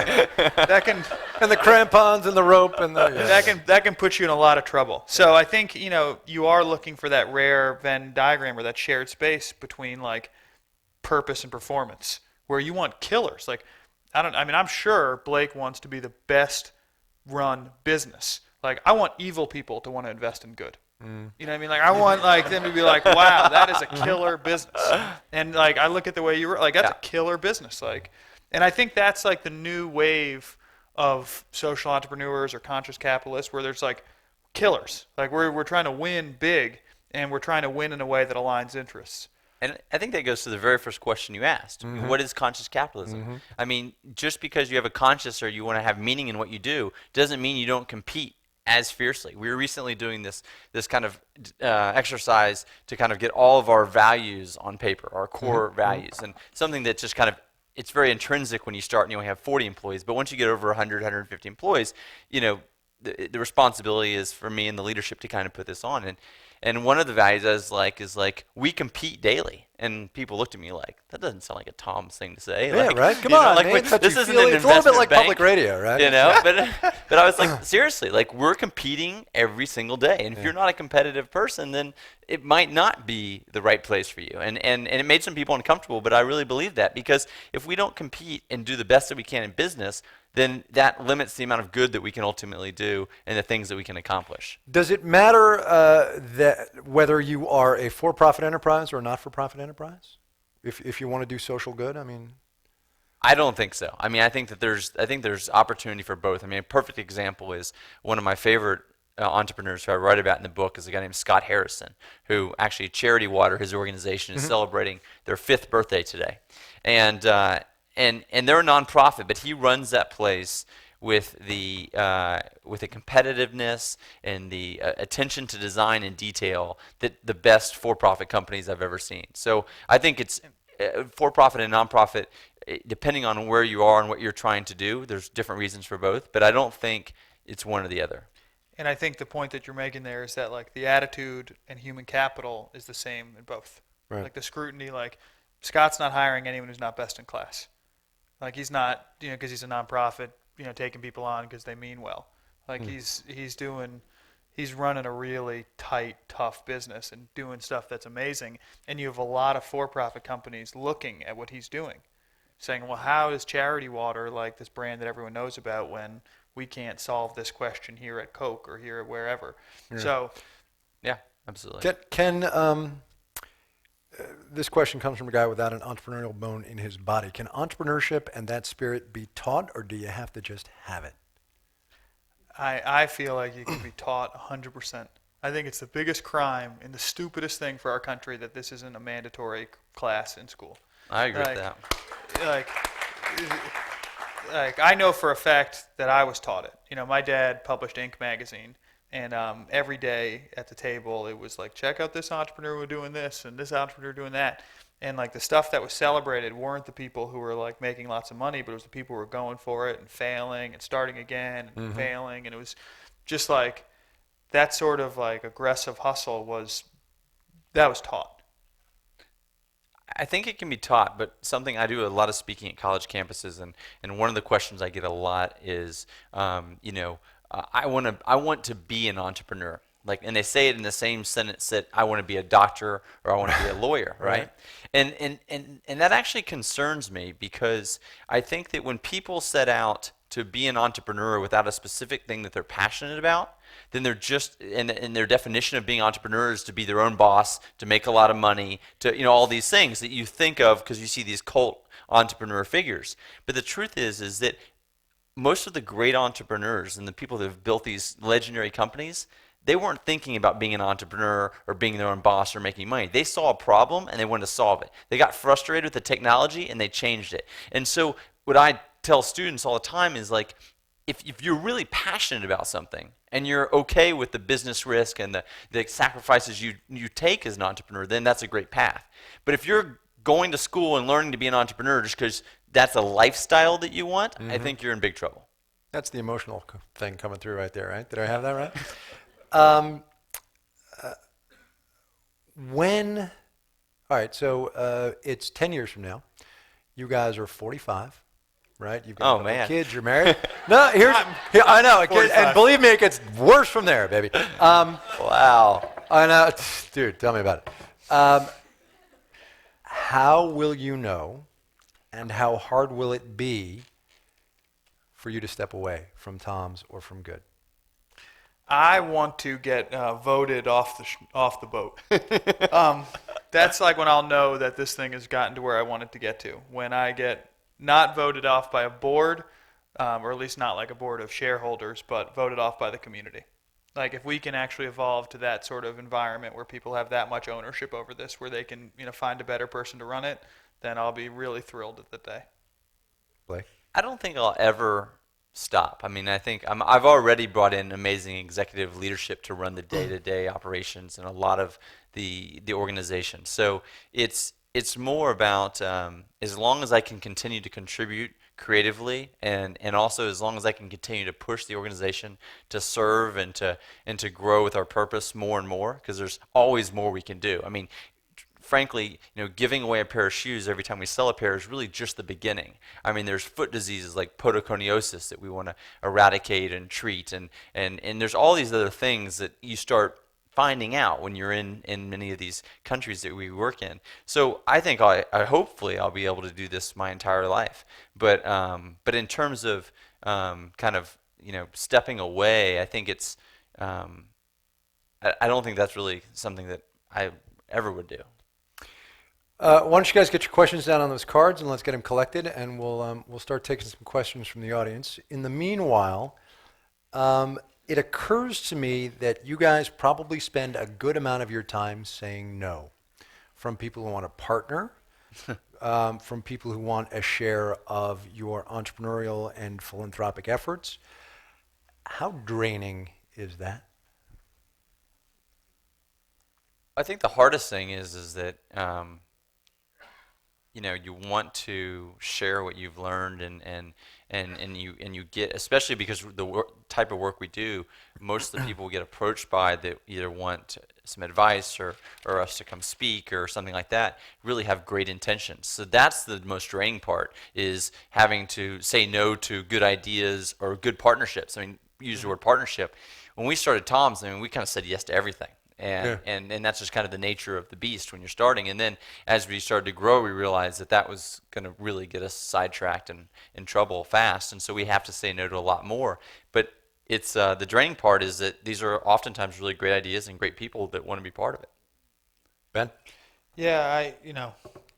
S2: and the crampons and the rope and
S4: that can put you in a lot of trouble. So I think you are looking for that rare Venn diagram, or that shared space between like purpose and performance, where you want killers. Like I'm sure Blake wants to be the best run business. Like, I want evil people to want to invest in good. You know what I mean? Like, I want like them to be like, wow, that is a killer business. And like, I look at the way you were like, that's a killer business. Like, and I think that's like the new wave of social entrepreneurs or conscious capitalists, where there's like killers. Like, we're trying to win big, and we're trying to win in a way that aligns interests.
S3: And I think that goes to the very first question you asked. What is conscious capitalism? I mean, just because you have a conscious or you want to have meaning in what you do doesn't mean you don't compete as fiercely. We were recently doing this kind of exercise to kind of get all of our values on paper, our core values, and something that just kind of, it's very intrinsic when you start and you only have 40 employees, but once you get over 100, 150 employees, the responsibility is for me and the leadership to kind of put this on. And one of the values is like we compete daily. And people looked at me like, that doesn't sound like a TOMS thing to say.
S2: Yeah,
S3: like,
S2: right? Come on,
S3: like,
S2: man.
S3: this isn't an
S2: it's a little bit
S3: investment
S2: like
S3: bank,
S2: public radio, right?
S3: But I was like, seriously, like, we're competing every single day. And if you're not a competitive person, then it might not be the right place for you. And it made some people uncomfortable, but I really believe that, because if we don't compete and do the best that we can in business, then that limits the amount of good that we can ultimately do and the things that we can accomplish.
S2: Does it matter that whether you are a for-profit enterprise or a not-for-profit enterprise? If you want to do social good, I mean,
S3: I don't think so. I mean, I think there's opportunity for both. I mean, a perfect example is one of my favorite entrepreneurs who I write about in the book is a guy named Scott Harrison, who actually Charity Water, his organization, is celebrating their 5th birthday today, and they're a nonprofit, but he runs that place with the competitiveness and the attention to design and detail that the best for-profit companies I've ever seen. So I think it's for-profit and nonprofit, depending on where you are and what you're trying to do. There's different reasons for both, but I don't think it's one or the other.
S4: And I think the point that you're making there is that like the attitude and human capital is the same in both.
S2: Right.
S4: Like the scrutiny, like Scott's not hiring anyone who's not best in class. Like he's not, because he's a nonprofit, taking people on because they mean well. Like he's running a really tight, tough business and doing stuff that's amazing. And you have a lot of for-profit companies looking at what he's doing, saying, well, how is Charity Water like this brand that everyone knows about when we can't solve this question here at Coke or here at wherever. So
S3: Yeah, absolutely.
S2: This question comes from a guy without an entrepreneurial bone in his body. Can entrepreneurship and that spirit be taught, or do you have to just have it?
S4: I feel like it can be taught 100%. I think it's the biggest crime and the stupidest thing for our country that this isn't a mandatory class in school.
S3: I agree with that.
S4: Like I know for a fact that I was taught it. You know, my dad published Inc. magazine, and every day at the table it was like, check out this entrepreneur doing this and this entrepreneur doing that. And like the stuff that was celebrated weren't the people who were like making lots of money, but it was the people who were going for it and failing and starting again and failing. And it was just like that sort of like aggressive hustle was taught.
S3: I think it can be taught, but something I do a lot of speaking at college campuses, and one of the questions I get a lot is, I want to be an entrepreneur. Like, and they say it in the same sentence that I want to be a doctor or I want to be a lawyer, right? And that actually concerns me, because I think that when people set out to be an entrepreneur without a specific thing that they're passionate about, then they're just, and their definition of being entrepreneurs is to be their own boss, to make a lot of money, to, all these things that you think of because you see these cult entrepreneur figures. But the truth is that most of the great entrepreneurs and the people that have built these legendary companies, they weren't thinking about being an entrepreneur or being their own boss or making money. They saw a problem and they wanted to solve it. They got frustrated with the technology and they changed it. And so what I tell students all the time is, like, if you're really passionate about something and you're okay with the business risk and the sacrifices you take as an entrepreneur, then that's a great path. But if you're going to school and learning to be an entrepreneur just because that's a lifestyle that you want, I think you're in big trouble.
S2: That's the emotional thing coming through right there, right? Did I have that right? All right, so it's 10 years from now. You guys are 45, right? You've got kids, you're married. No, I know, and believe me, it gets worse from there, baby.
S3: Wow.
S2: I know, dude, tell me about it. How will you know, and how hard will it be for you to step away from TOMS or from Good?
S4: I want to get voted off the boat. That's like when I'll know that this thing has gotten to where I want it to get to. When I get not voted off by a board, or at least not like a board of shareholders, but voted off by the community. Like if we can actually evolve to that sort of environment where people have that much ownership over this, where they can find a better person to run it, then I'll be really thrilled at the day.
S2: Blake?
S3: I don't think I'll ever stop. I mean, I think I've already brought in amazing executive leadership to run the day-to-day operations and a lot of the organization. So it's more about as long as I can continue to contribute creatively, and also as long as I can continue to push the organization to serve and to grow with our purpose more and more, because there's always more we can do. I mean, frankly, giving away a pair of shoes every time we sell a pair is really just the beginning. I mean, there's foot diseases like podoconiosis that we want to eradicate and treat, and there's all these other things that you start finding out when you're in many of these countries that we work in. So I think hopefully I'll be able to do this my entire life. But in terms of kind of stepping away, I think it's I don't think that's really something that I ever would do.
S2: Why don't you guys get your questions down on those cards and let's get them collected, and we'll start taking some questions from the audience. In the meanwhile, it occurs to me that you guys probably spend a good amount of your time saying no, from people who want to partner, from people who want a share of your entrepreneurial and philanthropic efforts. How draining is that?
S3: I think the hardest thing is that you want to share what you've learned and you get, especially because the type of work we do, most of the people we get approached by that either want some advice or us to come speak or something like that really have great intentions. So that's the most draining part, is having to say no to good ideas or good partnerships. I mean, use the word partnership. When we started TOMS, I mean, we kind of said yes to everything. and that's just kind of the nature of the beast when you're starting. And then as we started to grow, we realized that that was going to really get us sidetracked and in trouble fast. And so we have to say no to a lot more. But it's the draining part is that these are oftentimes really great ideas and great people that want to be part of it.
S2: Ben?
S4: Yeah, I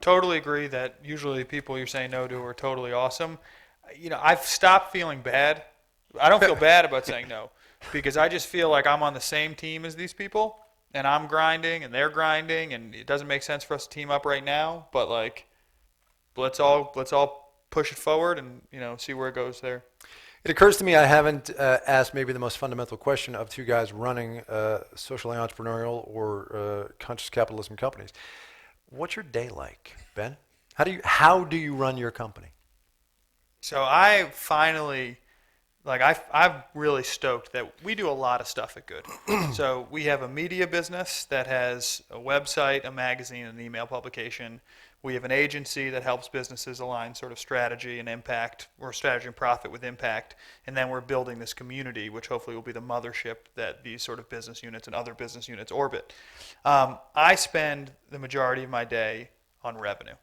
S4: totally agree that usually people you're saying no to are totally awesome. I've stopped feeling bad. I don't feel bad about saying no because I just feel like I'm on the same team as these people and I'm grinding and they're grinding and it doesn't make sense for us to team up right now, but like let's all push it forward and see where it goes there.
S2: It occurs to me I haven't asked maybe the most fundamental question of two guys running socially entrepreneurial or conscious capitalism companies. What's your day like, Ben? How do you run your company?
S4: So I finally, I'm really stoked that we do a lot of stuff at Good. So we have a media business that has a website, a magazine, and an email publication. We have an agency that helps businesses align sort of strategy and impact, or strategy and profit with impact. And then we're building this community, which hopefully will be the mothership that these sort of business units and other business units orbit. I spend the majority of my day on revenue.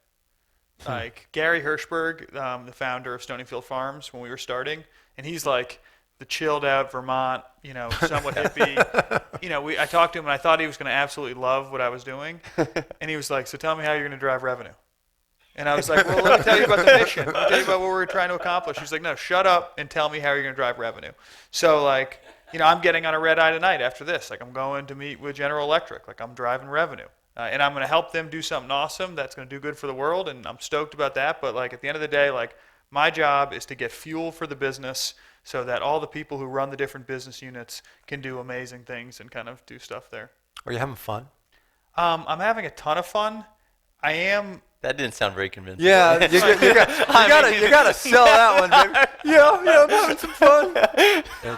S4: Like Gary Hirschberg, the founder of Stonyfield Farms, when we were starting, and he's like the chilled out Vermont, somewhat hippie. I talked to him and I thought he was going to absolutely love what I was doing. And he was like, so tell me how you're going to drive revenue. And I was like, well, let me tell you about the mission. Let me tell you about what we're trying to accomplish. He's like, no, shut up and tell me how you're going to drive revenue. So I'm getting on a red eye tonight after this. Like I'm going to meet with General Electric. Like I'm driving revenue. And I'm going to help them do something awesome that's going to do good for the world. And I'm stoked about that. But at the end of the day, my job is to get fuel for the business so that all the people who run the different business units can do amazing things and kind of do stuff there.
S2: Are you having fun?
S4: I'm having a ton of fun. I am.
S3: That didn't sound very convincing.
S2: Yeah, you gotta sell that one, baby. Yeah, I'm having some fun. Thank you.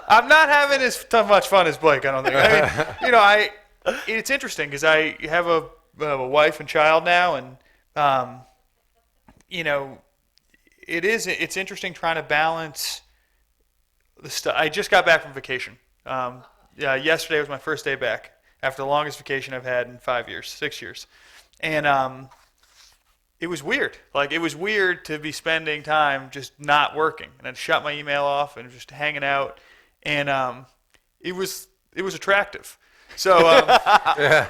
S4: I'm not having as much fun as Blake. I don't think. It's interesting because I have a wife and child now, and it's interesting trying to balance the stuff. I just got back from vacation. Yesterday was my first day back after the longest vacation I've had in 6 years. And it was weird. It was weird to be spending time just not working. And I'd shut my email off and just hanging out. And it was attractive. So
S2: yeah,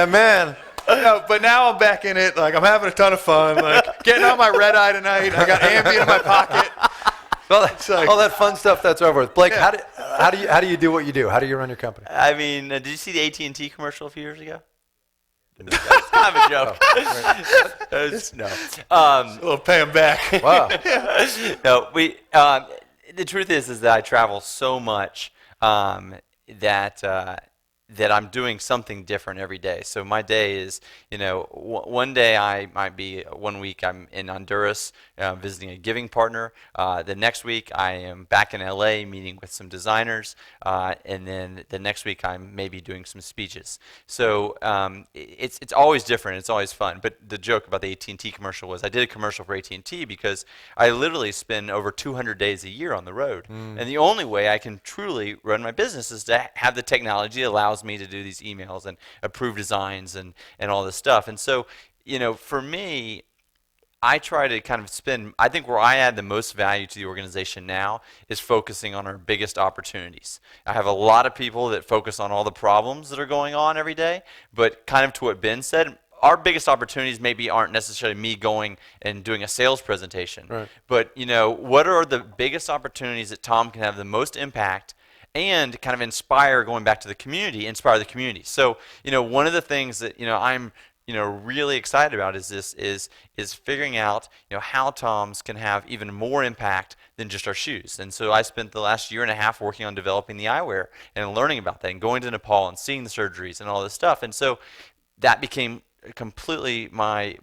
S2: man.
S4: But now I'm back in it. I'm having a ton of fun. Getting on my red eye tonight. I got Ambien in my pocket.
S2: Well, all that fun stuff that's over with. Blake, yeah. How do you do what you do? How do you run your company?
S3: I mean, did you see the AT&T commercial a few years ago? That's kind of a joke. No.
S4: We'll pay him back.
S2: Wow.
S3: No, the truth is that I travel so much that I'm doing something different every day. So my day is, one day I might be, 1 week I'm in Honduras visiting a giving partner. The next week I am back in LA meeting with some designers. And then the next week I'm maybe doing some speeches. So it's always different. It's always fun. But the joke about the AT&T commercial was I did a commercial for AT&T because I literally spend over 200 days a year on the road. And the only way I can truly run my business is to have the technology that allows me to do these emails and approve designs and all this stuff. And so, for me, I try to kind of I think where I add the most value to the organization now is focusing on our biggest opportunities. I have a lot of people that focus on all the problems that are going on every day, but kind of to what Ben said, our biggest opportunities maybe aren't necessarily me going and doing a sales presentation. Right. But, what are the biggest opportunities that Tom can have the most impact and kind of inspire the community. So, one of the things that, I'm, really excited about is figuring out, how TOMS can have even more impact than just our shoes. And so I spent the last year and a half working on developing the eyewear and learning about that and going to Nepal and seeing the surgeries and all this stuff. And so that became completely my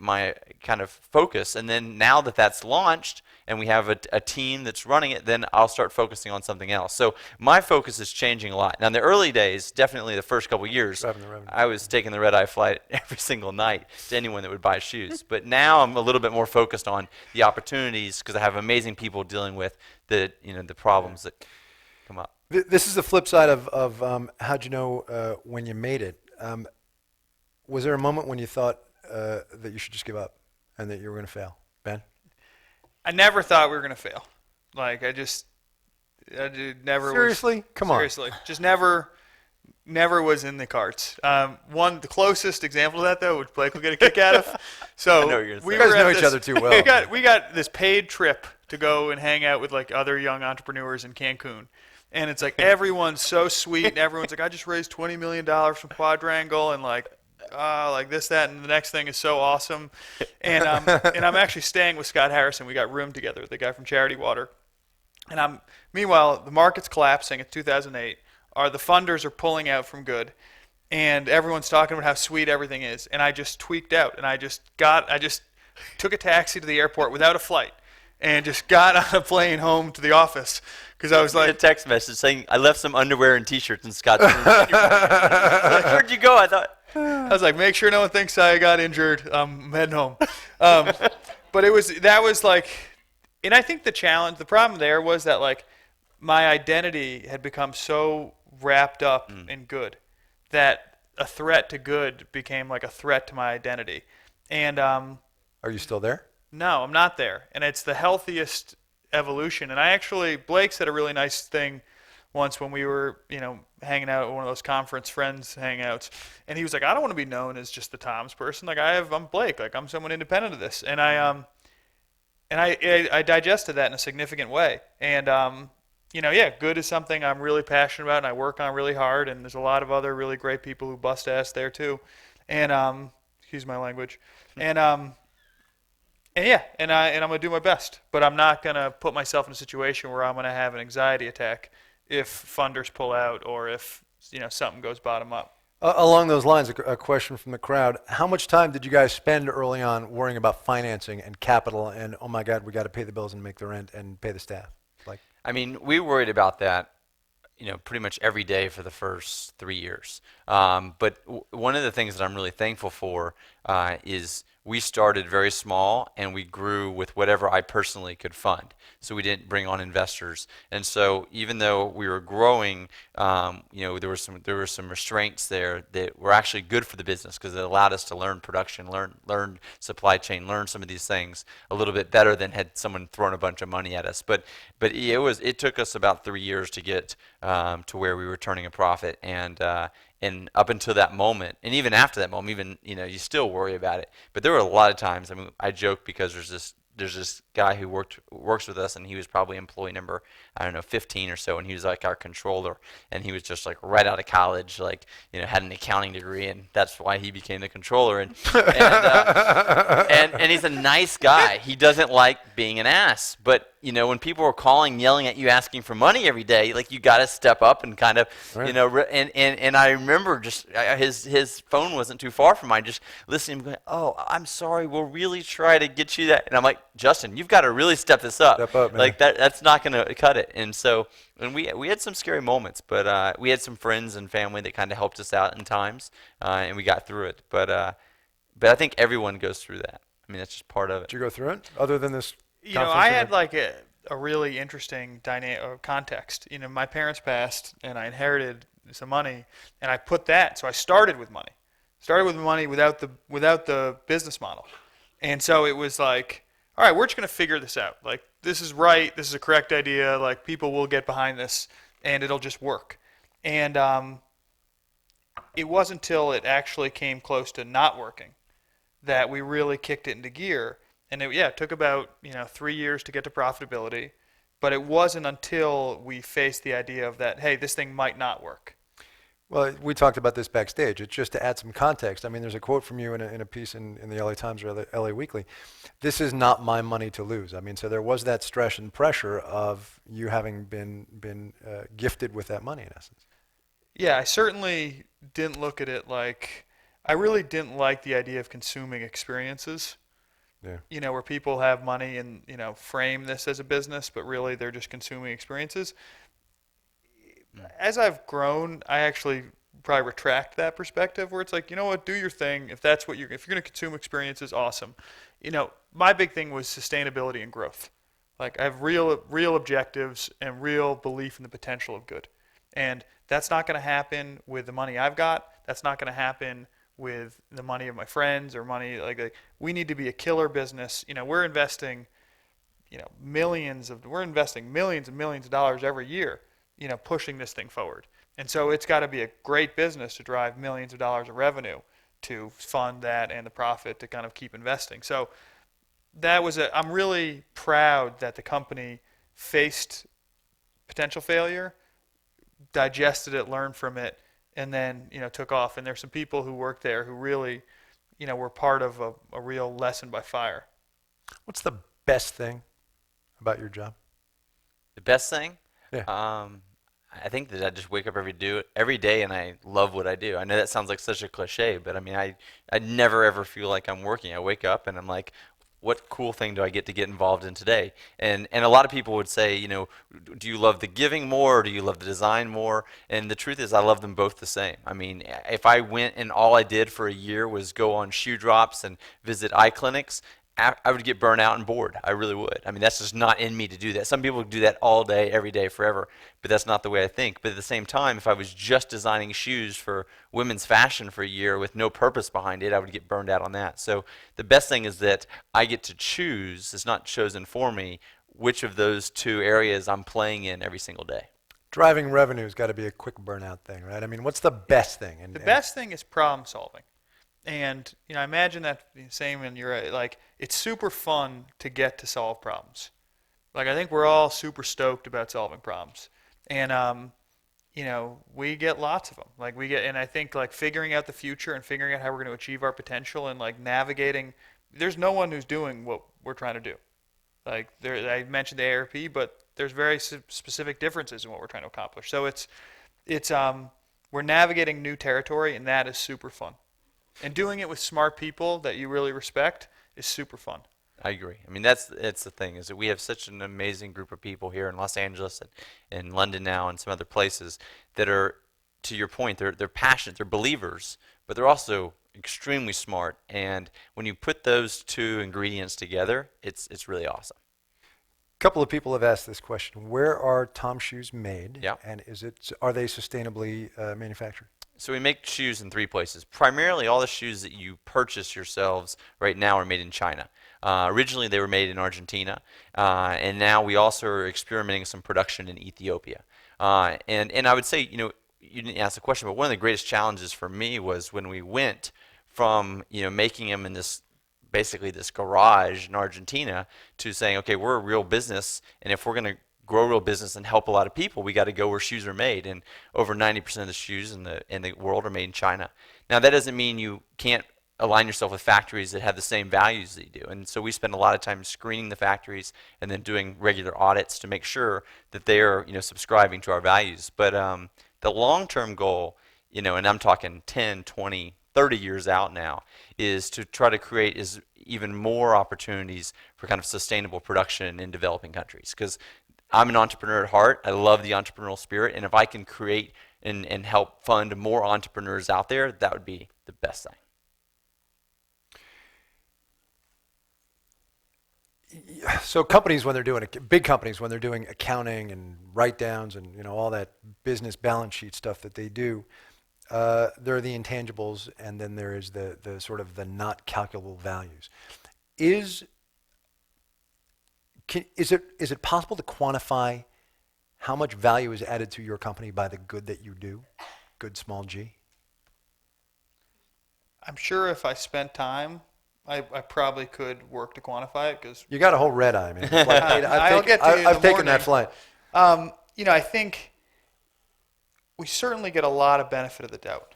S3: kind of focus. And then now that that's launched and we have a team that's running it, then I'll start focusing on something else. So my focus is changing a lot. Now in the early days, definitely the first couple years, I was taking the red-eye flight every single night to anyone that would buy shoes. But now I'm a little bit more focused on the opportunities because I have amazing people dealing with the problems that come up.
S2: This is the flip side of how'd you know when you made it. Was there a moment when you thought that you should just give up and that you were going to fail? Ben?
S4: I never thought we were going to fail. Like, I never
S2: Seriously? Come on.
S4: Seriously. Just never was in the cards. The closest example of that, though, which Blake will get a kick out of. So
S3: I know what you're gonna
S4: we
S3: say.
S2: You guys
S4: were
S2: know
S4: at
S2: each
S4: this-
S2: other too well.
S4: We got this paid trip to go and hang out with like other young entrepreneurs in Cancun. And it's like everyone's so sweet, and everyone's like, I just raised $20 million from Quadrangle, and like this, that, and the next thing is so awesome. And I'm actually staying with Scott Harrison. We got room together, the guy from Charity Water. And meanwhile, the market's collapsing. It's 2008. The funders are pulling out from Good, and everyone's talking about how sweet everything is. And I just tweaked out, and I just took a taxi to the airport without a flight, and just got on a plane home to the office because I was
S3: I
S4: like,
S3: get a text message saying I left some underwear and T-shirts in Scott's room. Like, where'd you go?
S4: I was like, make sure no one thinks I got injured. I'm heading home. But that was like, and I think the problem there was that like my identity had become so wrapped up in Good that a threat to Good became like a threat to my identity. And
S2: Are you still there?
S4: no, I'm not there. And it's the healthiest evolution. And Blake said a really nice thing once when we were, hanging out at one of those conference friends hangouts. And he was like, I don't want to be known as just the Toms person. Like I'm Blake. Like I'm someone independent of this. And I digested that in a significant way. And, Good is something I'm really passionate about and I work on really hard. And there's a lot of other really great people who bust ass there too. And, excuse my language. And I'm gonna do my best, but I'm not gonna put myself in a situation where I'm gonna have an anxiety attack if funders pull out or if something goes bottom up.
S2: Along those lines, a question from the crowd. How much time did you guys spend early on worrying about financing and capital and, oh my God, we got to pay the bills and make the rent and pay the staff?
S3: I mean, we worried about that, pretty much every day for the first 3 years. But one of the things that I'm really thankful for is we started very small and we grew with whatever I personally could fund. So we didn't bring on investors. And so even though we were growing, there were some restraints there that were actually good for the business because it allowed us to learn production, learn supply chain, learn some of these things a little bit better than had someone thrown a bunch of money at us. But it took us about 3 years to get to where we were turning a profit. And up until that moment, and even after that moment, you still worry about it. But there were a lot of times. I mean, I joke because there's this guy who works with us, and he was probably employee number 15 or so, and he was like our controller, and he was just like right out of college, like had an accounting degree, and that's why he became the controller. And he's a nice guy. He doesn't like being an ass, but when people are calling, yelling at you, asking for money every day, like you got to step up and kind of,
S2: right.
S3: And I remember just his phone wasn't too far from mine, just listening, going, oh, I'm sorry, we'll really try to get you that. And I'm like, Justin, you've got to really step this up.
S2: Step up, man.
S3: Like that's not going to cut it. And so, and we had some scary moments, but we had some friends and family that kind of helped us out in times, and we got through it. But I think everyone goes through that. I mean, that's just part of it.
S2: Did you go through it other than this?
S4: I had like a really interesting context. My parents passed, and I inherited some money, and I put that. So I started with money. Without the business model, and so it was like, all right, we're just gonna figure this out. Like this is right. This is a correct idea. Like people will get behind this, and it'll just work. And it wasn't until it actually came close to not working that we really kicked it into gear. And it took about 3 years to get to profitability, but it wasn't until we faced the idea of that, hey, this thing might not work.
S2: Well, we talked about this backstage. It's just to add some context. I mean, there's a quote from you in a piece in the LA Times or LA Weekly. This is not my money to lose. I mean, so there was that stress and pressure of you having been gifted with that money in essence.
S4: Yeah, I certainly didn't look at it like, I really didn't like the idea of consuming experiences.
S2: Yeah.
S4: Where people have money and, frame this as a business, but really they're just consuming experiences. As I've grown, I actually probably retract that perspective where it's like, you know what, do your thing. If that's what if you're going to consume experiences, awesome. My big thing was sustainability and growth. Like I have real objectives and real belief in the potential of good. And that's not going to happen with the money I've got. That's not going to happen with the money of my friends or money like we need to be a killer business. We're investing, we're investing millions and millions of dollars every year, pushing this thing forward. And so it's got to be a great business to drive millions of dollars of revenue to fund that and the profit to kind of keep investing. So I'm really proud that the company faced potential failure, digested it, learned from it, and then took off. And there's some people who worked there who really were part of a real lesson by fire.
S2: What's the best thing about your job?
S3: The best thing?
S2: Yeah.
S3: I think that I just wake up every day and I love what I do. I know that sounds like such a cliche, but I mean, I never ever feel like I'm working. I wake up and I'm like, what cool thing do I get to get involved in today? And a lot of people would say, do you love the giving more or do you love the design more? And the truth is I love them both the same. I mean, if I went and all I did for a year was go on shoe drops and visit eye clinics, I would get burnt out and bored. I really would. I mean, that's just not in me to do that. Some people do that all day, every day, forever, but that's not the way I think. But at the same time, if I was just designing shoes for women's fashion for a year with no purpose behind it, I would get burned out on that. So the best thing is that I get to choose, it's not chosen for me, which of those two areas I'm playing in every single day.
S2: Driving revenue's got to be a quick burnout thing, right? I mean, what's the best thing?
S4: The best thing is problem solving. And I imagine that the same in your like it's super fun to get to solve problems. Like I think we're all super stoked about solving problems, and we get lots of them. And I think like figuring out the future and figuring out how we're going to achieve our potential and like navigating. There's no one who's doing what we're trying to do. Like I mentioned the ARP, but there's very specific differences in what we're trying to accomplish. So it's we're navigating new territory, and that is super fun. And doing it with smart people that you really respect is super fun.
S3: I agree. I mean, that's the thing is that we have such an amazing group of people here in Los Angeles and in London now and some other places that are, to your point, they're passionate, they're believers, but they're also extremely smart. And when you put those two ingredients together, it's really awesome.
S2: A couple of people have asked this question: where are TOMS shoes made?
S3: Yeah.
S2: And are they sustainably manufactured?
S3: So we make shoes in three places. Primarily, all the shoes that you purchase yourselves right now are made in China. Originally, they were made in Argentina, and now we also are experimenting some production in Ethiopia. And I would say, you didn't ask the question, but one of the greatest challenges for me was when we went from making them in basically this garage in Argentina to saying, okay, we're a real business, and if we're going to grow real business and help a lot of people, we got to go where shoes are made, and over 90% of the shoes in the world are made in China. Now that doesn't mean you can't align yourself with factories that have the same values that you do, and so we spend a lot of time screening the factories and then doing regular audits to make sure that they are subscribing to our values. But the long-term goal, and I'm talking 10, 20, 30 years out now, is to try to create even more opportunities for kind of sustainable production in developing countries, because I'm an entrepreneur at heart. I love the entrepreneurial spirit, and if I can create and help fund more entrepreneurs out there, that would be the best thing.
S2: So companies, when they're doing big companies, when they're doing accounting and write-downs and all that business balance sheet stuff that they do, there are the intangibles, and then there is the sort of the not calculable values. Is it possible to quantify how much value is added to your company by the good that you do? Good, small g?
S4: I'm sure if I spent time, I probably could work to quantify it because
S2: You got a whole red eye, man.
S4: I'll get to you in
S2: I've
S4: the
S2: taken that
S4: morning.
S2: flight.
S4: I think we certainly get a lot of benefit of the doubt.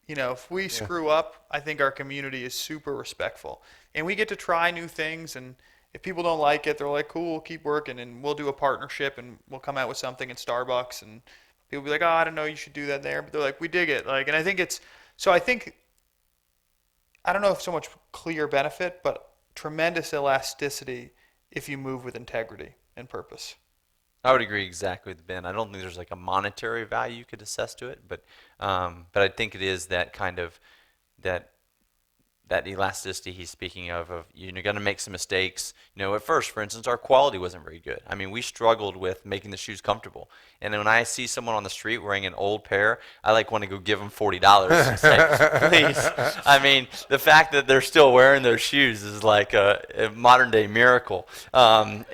S4: If we screw up, I think our community is super respectful. And we get to try new things, and if people don't like it, they're like, cool, we'll keep working, and we'll do a partnership, and we'll come out with something in Starbucks, and people will be like, oh, I don't know, you should do that there. But they're like, we dig it. And I think I don't know if so much clear benefit, but tremendous elasticity if you move with integrity and purpose.
S3: I would agree exactly with Ben. I don't think there's like a monetary value you could assess to it, but I think it is that kind of that that elasticity he's speaking of you're going to make some mistakes. At first, for instance, our quality wasn't very good. I mean, we struggled with making the shoes comfortable. And then when I see someone on the street wearing an old pair, I want to go give them $40 and say, please. I mean, the fact that they're still wearing those shoes is like a modern day miracle. And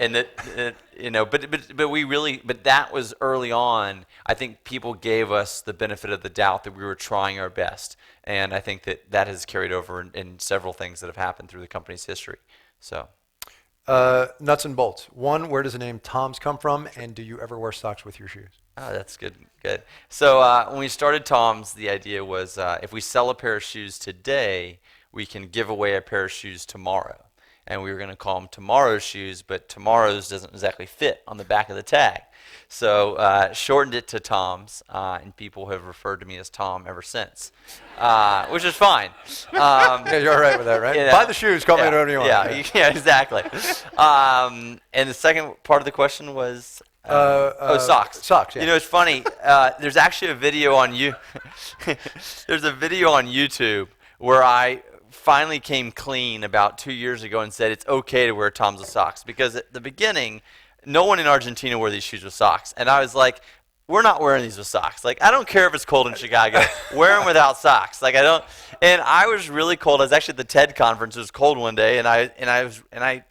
S3: but that was early on. I think people gave us the benefit of the doubt that we were trying our best. And I think that has carried over in several things that have happened through the company's history. So,
S2: nuts and bolts. One, where does the name TOMS come from, and do you ever wear socks with your shoes?
S3: Oh, that's good. Good. So when we started TOMS, the idea was if we sell a pair of shoes today, we can give away a pair of shoes tomorrow. And we were going to call them tomorrow's shoes, but tomorrow's doesn't exactly fit on the back of the tag. So shortened it to TOMS, and people have referred to me as Tom ever since, which is fine.
S2: Yeah, you're all right with that, right? Buy the shoes, call me whatever you want.
S3: Yeah, exactly. And the second part of the question was socks.
S2: Socks, yeah.
S3: It's funny. There's actually a video on There's a video on YouTube where I finally came clean about 2 years ago and said it's okay to wear TOMS with socks, because at the beginning, no one in Argentina wore these shoes with socks, and I was like, we're not wearing these with socks. I don't care if it's cold in Chicago. Wear them without socks. I don't. And I was really cold. I was actually at the TED conference. It was cold one day, and I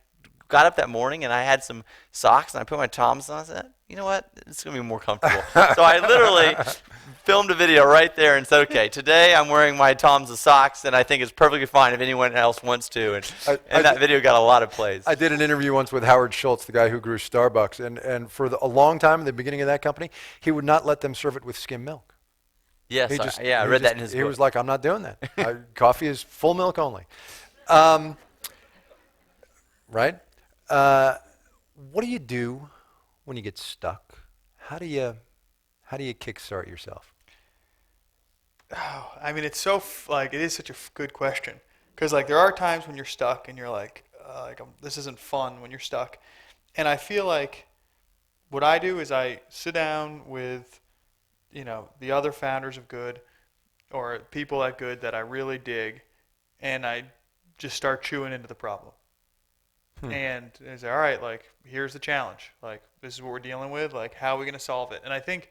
S3: got up that morning and I had some socks and I put my TOMS on. I said, you know what? It's gonna be more comfortable. So I literally filmed a video right there and said, okay, today I'm wearing my TOMS with socks, and I think it's perfectly fine if anyone else wants to. And that video got a lot of plays.
S2: I did an interview once with Howard Schultz, the guy who grew Starbucks, and for a long time at the beginning of that company, he would not let them serve it with skim milk.
S3: Yes, I read that in his book.
S2: He was like, I'm not doing that. Coffee is full milk only. Right? What do you do when you get stuck? How do you kickstart yourself?
S4: Oh, I mean, it's so it is such a good question, because there are times when you're stuck and you're this isn't fun when you're stuck, and I feel like what I do is I sit down with the other founders of Good or people at Good that I really dig, and I just start chewing into the problem. And I say, all right, here's the challenge. This is what we're dealing with. How are we going to solve it? And I think,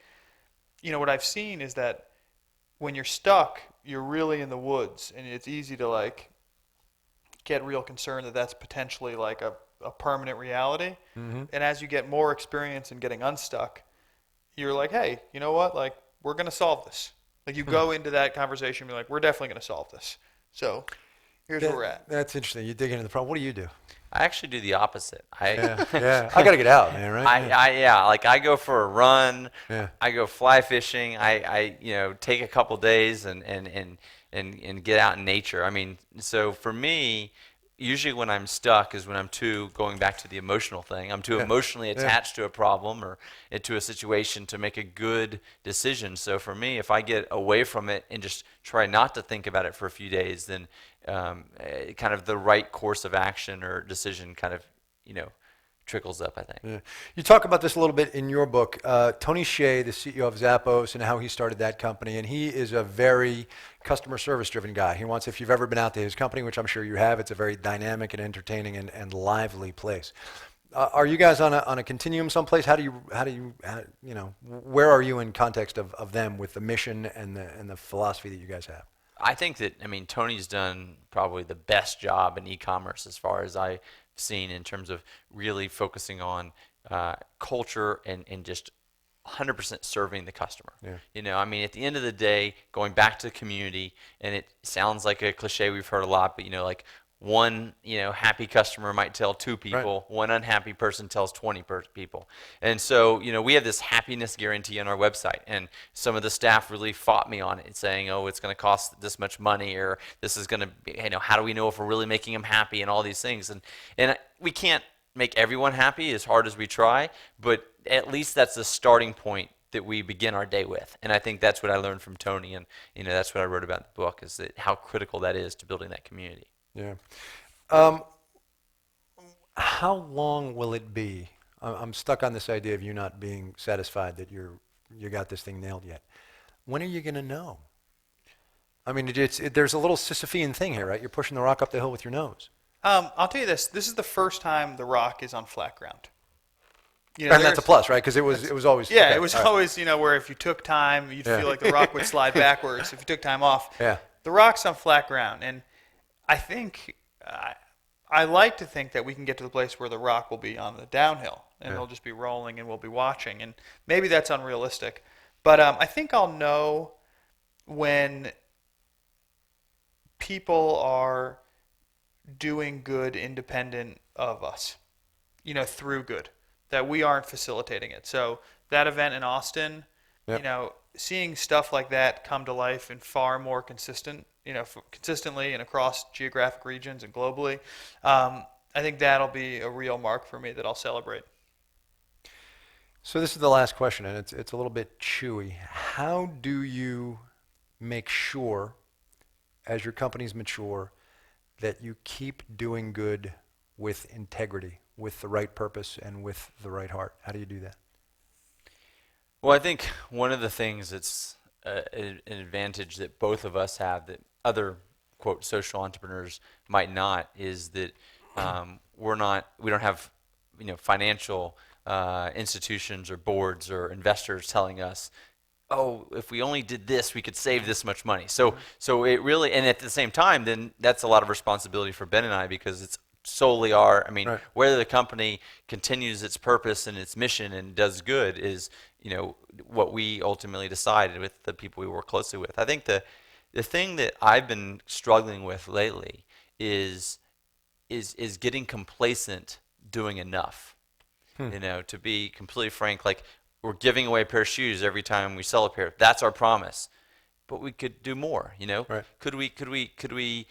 S4: what I've seen is that when you're stuck, you're really in the woods, and it's easy to get real concerned that that's potentially a permanent reality. Mm-hmm. And as you get more experience in getting unstuck, you're like, hey, you know what? We're going to solve this. You go into that conversation and be like, we're definitely going to solve this. So here's where we're at.
S2: That's interesting. You dig into the problem. What do you do?
S3: I actually do the opposite.
S2: Yeah. I got to get out, man, right?
S3: I go for a run.
S2: Yeah.
S3: I go fly fishing. I take a couple days and get out in nature. I mean, so for me, usually when I'm stuck is when I'm going back to the emotional thing. I'm too emotionally attached to a problem or to a situation to make a good decision. So for me, if I get away from it and just try not to think about it for a few days, then kind of the right course of action or decision kind of, trickles up, I think.
S2: Yeah. You talk about this a little bit in your book. Tony Hsieh, the CEO of Zappos, and how he started that company, and he is a very customer service-driven guy. He wants, if you've ever been out to his company, which I'm sure you have, it's a very dynamic and entertaining and lively place. Are you guys on a continuum someplace? How do you where are you in context of them with the mission and the philosophy that you guys have?
S3: I think that, Tony's done probably the best job in e-commerce as far as I've seen in terms of really focusing on culture and just 100% serving the customer. Yeah. At the end of the day, going back to the community, and it sounds like a cliche we've heard a lot, but one happy customer might tell 2 people, right. One unhappy person tells 20 people. And so we have this happiness guarantee on our website, and some of the staff really fought me on it, saying, oh, it's going to cost this much money, or this is going to be, how do we know if we're really making them happy, and all these things. And we can't make everyone happy as hard as we try, but at least that's the starting point that we begin our day with. And I think that's what I learned from Tony, and that's what I wrote about in the book, is that how critical that is to building that community.
S2: Yeah. How long will it be? I'm stuck on this idea of you not being satisfied that you got this thing nailed yet. When are you going to know? I mean, there's a little Sisyphean thing here, right? You're pushing the rock up the hill with your nose.
S4: I'll tell you this. This is the first time the rock is on flat ground.
S2: And that's a plus, right? Because it was always...
S4: Yeah,
S2: okay,
S4: it was
S2: all right.
S4: always, where if you took time, you'd feel like the rock would slide backwards if you took time off.
S2: Yeah.
S4: The rock's on flat ground. And I think, I like to think that we can get to the place where the rock will be on the downhill. And it'll just be rolling and we'll be watching. And maybe that's unrealistic. But I think I'll know when people are doing good independent of us, through good, that we aren't facilitating it. So that event in Austin, seeing stuff like that come to life in far more consistently and across geographic regions and globally, I think that'll be a real mark for me that I'll celebrate.
S2: So this is the last question, and it's a little bit chewy. How do you make sure, as your companies mature, that you keep doing good with integrity, with the right purpose, and with the right heart? How do you do that?
S3: Well, I think one of the things that's an advantage that both of us have that other, quote, social entrepreneurs might not is that we don't have, financial institutions or boards or investors telling us, oh, if we only did this, we could save this much money. So it really, and at the same time, then that's a lot of responsibility for Ben and I, because it's solely right. Whether the company continues its purpose and its mission and does good is, what we ultimately decided with the people we work closely with. I think the thing that I've been struggling with lately is getting complacent doing enough. To be completely frank, like, we're giving away a pair of shoes every time we sell a pair. That's our promise. But we could do more,
S2: Right.
S3: Could we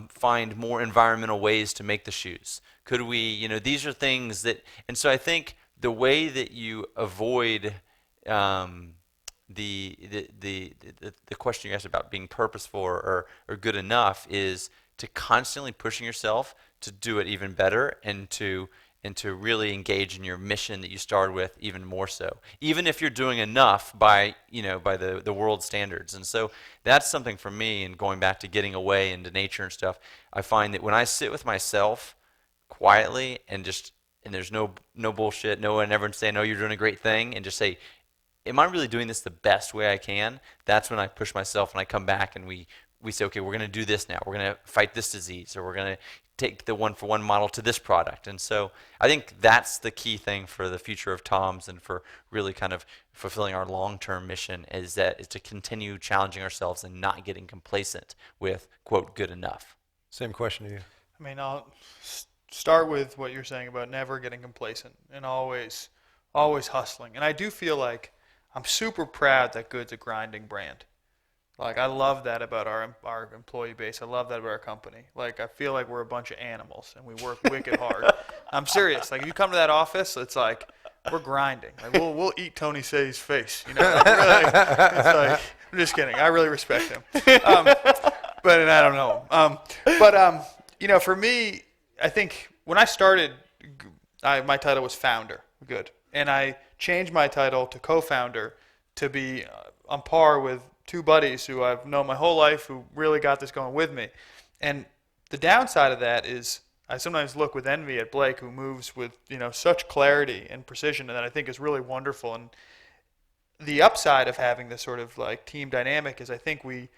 S3: find more environmental ways to make the shoes? Could we, these are things that, and so I think the way that you avoid the question you asked about being purposeful or good enough is to constantly pushing yourself to do it even better and to really engage in your mission that you started with even more so, even if you're doing enough by the world standards. And so that's something for me, and going back to getting away into nature and stuff, I find that when I sit with myself quietly and there's no bullshit, no one ever saying, oh, you're doing a great thing, and just say, am I really doing this the best way I can? That's when I push myself and I come back and we say, okay, we're going to do this now. We're going to fight this disease, or we're going to take the one-for-one model to this product. And so I think that's the key thing for the future of TOMS and for really kind of fulfilling our long-term mission is to continue challenging ourselves and not getting complacent with, quote, good enough.
S2: Same question to you.
S4: I mean, I'll start with what you're saying about never getting complacent and always hustling. And I do feel like I'm super proud that Good's a grinding brand. Like, I love that about our employee base. I love that about our company. Like, I feel like we're a bunch of animals and we work wicked hard. I'm serious. Like, if you come to that office, it's like we're grinding. Like, we'll eat Tony Say's face. Like, really, it's like, I'm just kidding. I really respect him. But and I don't know. For me, I think when I started, my title was founder. Good. And I changed my title to co-founder to be on par with two buddies who I've known my whole life who really got this going with me. And the downside of that is I sometimes look with envy at Blake, who moves with such clarity and precision, and that I think is really wonderful. And the upside of having this sort of like team dynamic is I think we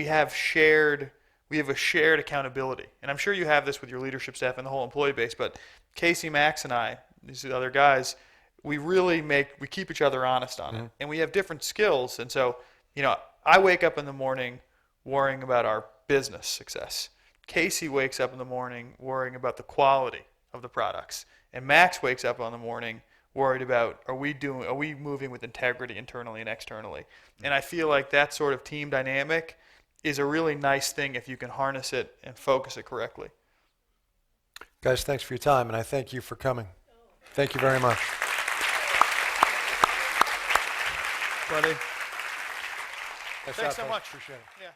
S4: have a shared accountability. And I'm sure you have this with your leadership staff and the whole employee base, but Casey, Max, and I, these other guys, we keep each other honest on it. And we have different skills. And so, I wake up in the morning worrying about our business success. Casey wakes up in the morning worrying about the quality of the products. And Max wakes up in the morning worried about, are we moving with integrity internally and externally? And I feel like that sort of team dynamic is a really nice thing if you can harness it and focus it correctly.
S2: Guys, thanks for your time, and I thank you for coming. Thank you very much.
S4: Buddy.
S2: Thanks
S4: so much.
S2: Appreciate it.
S4: Yeah.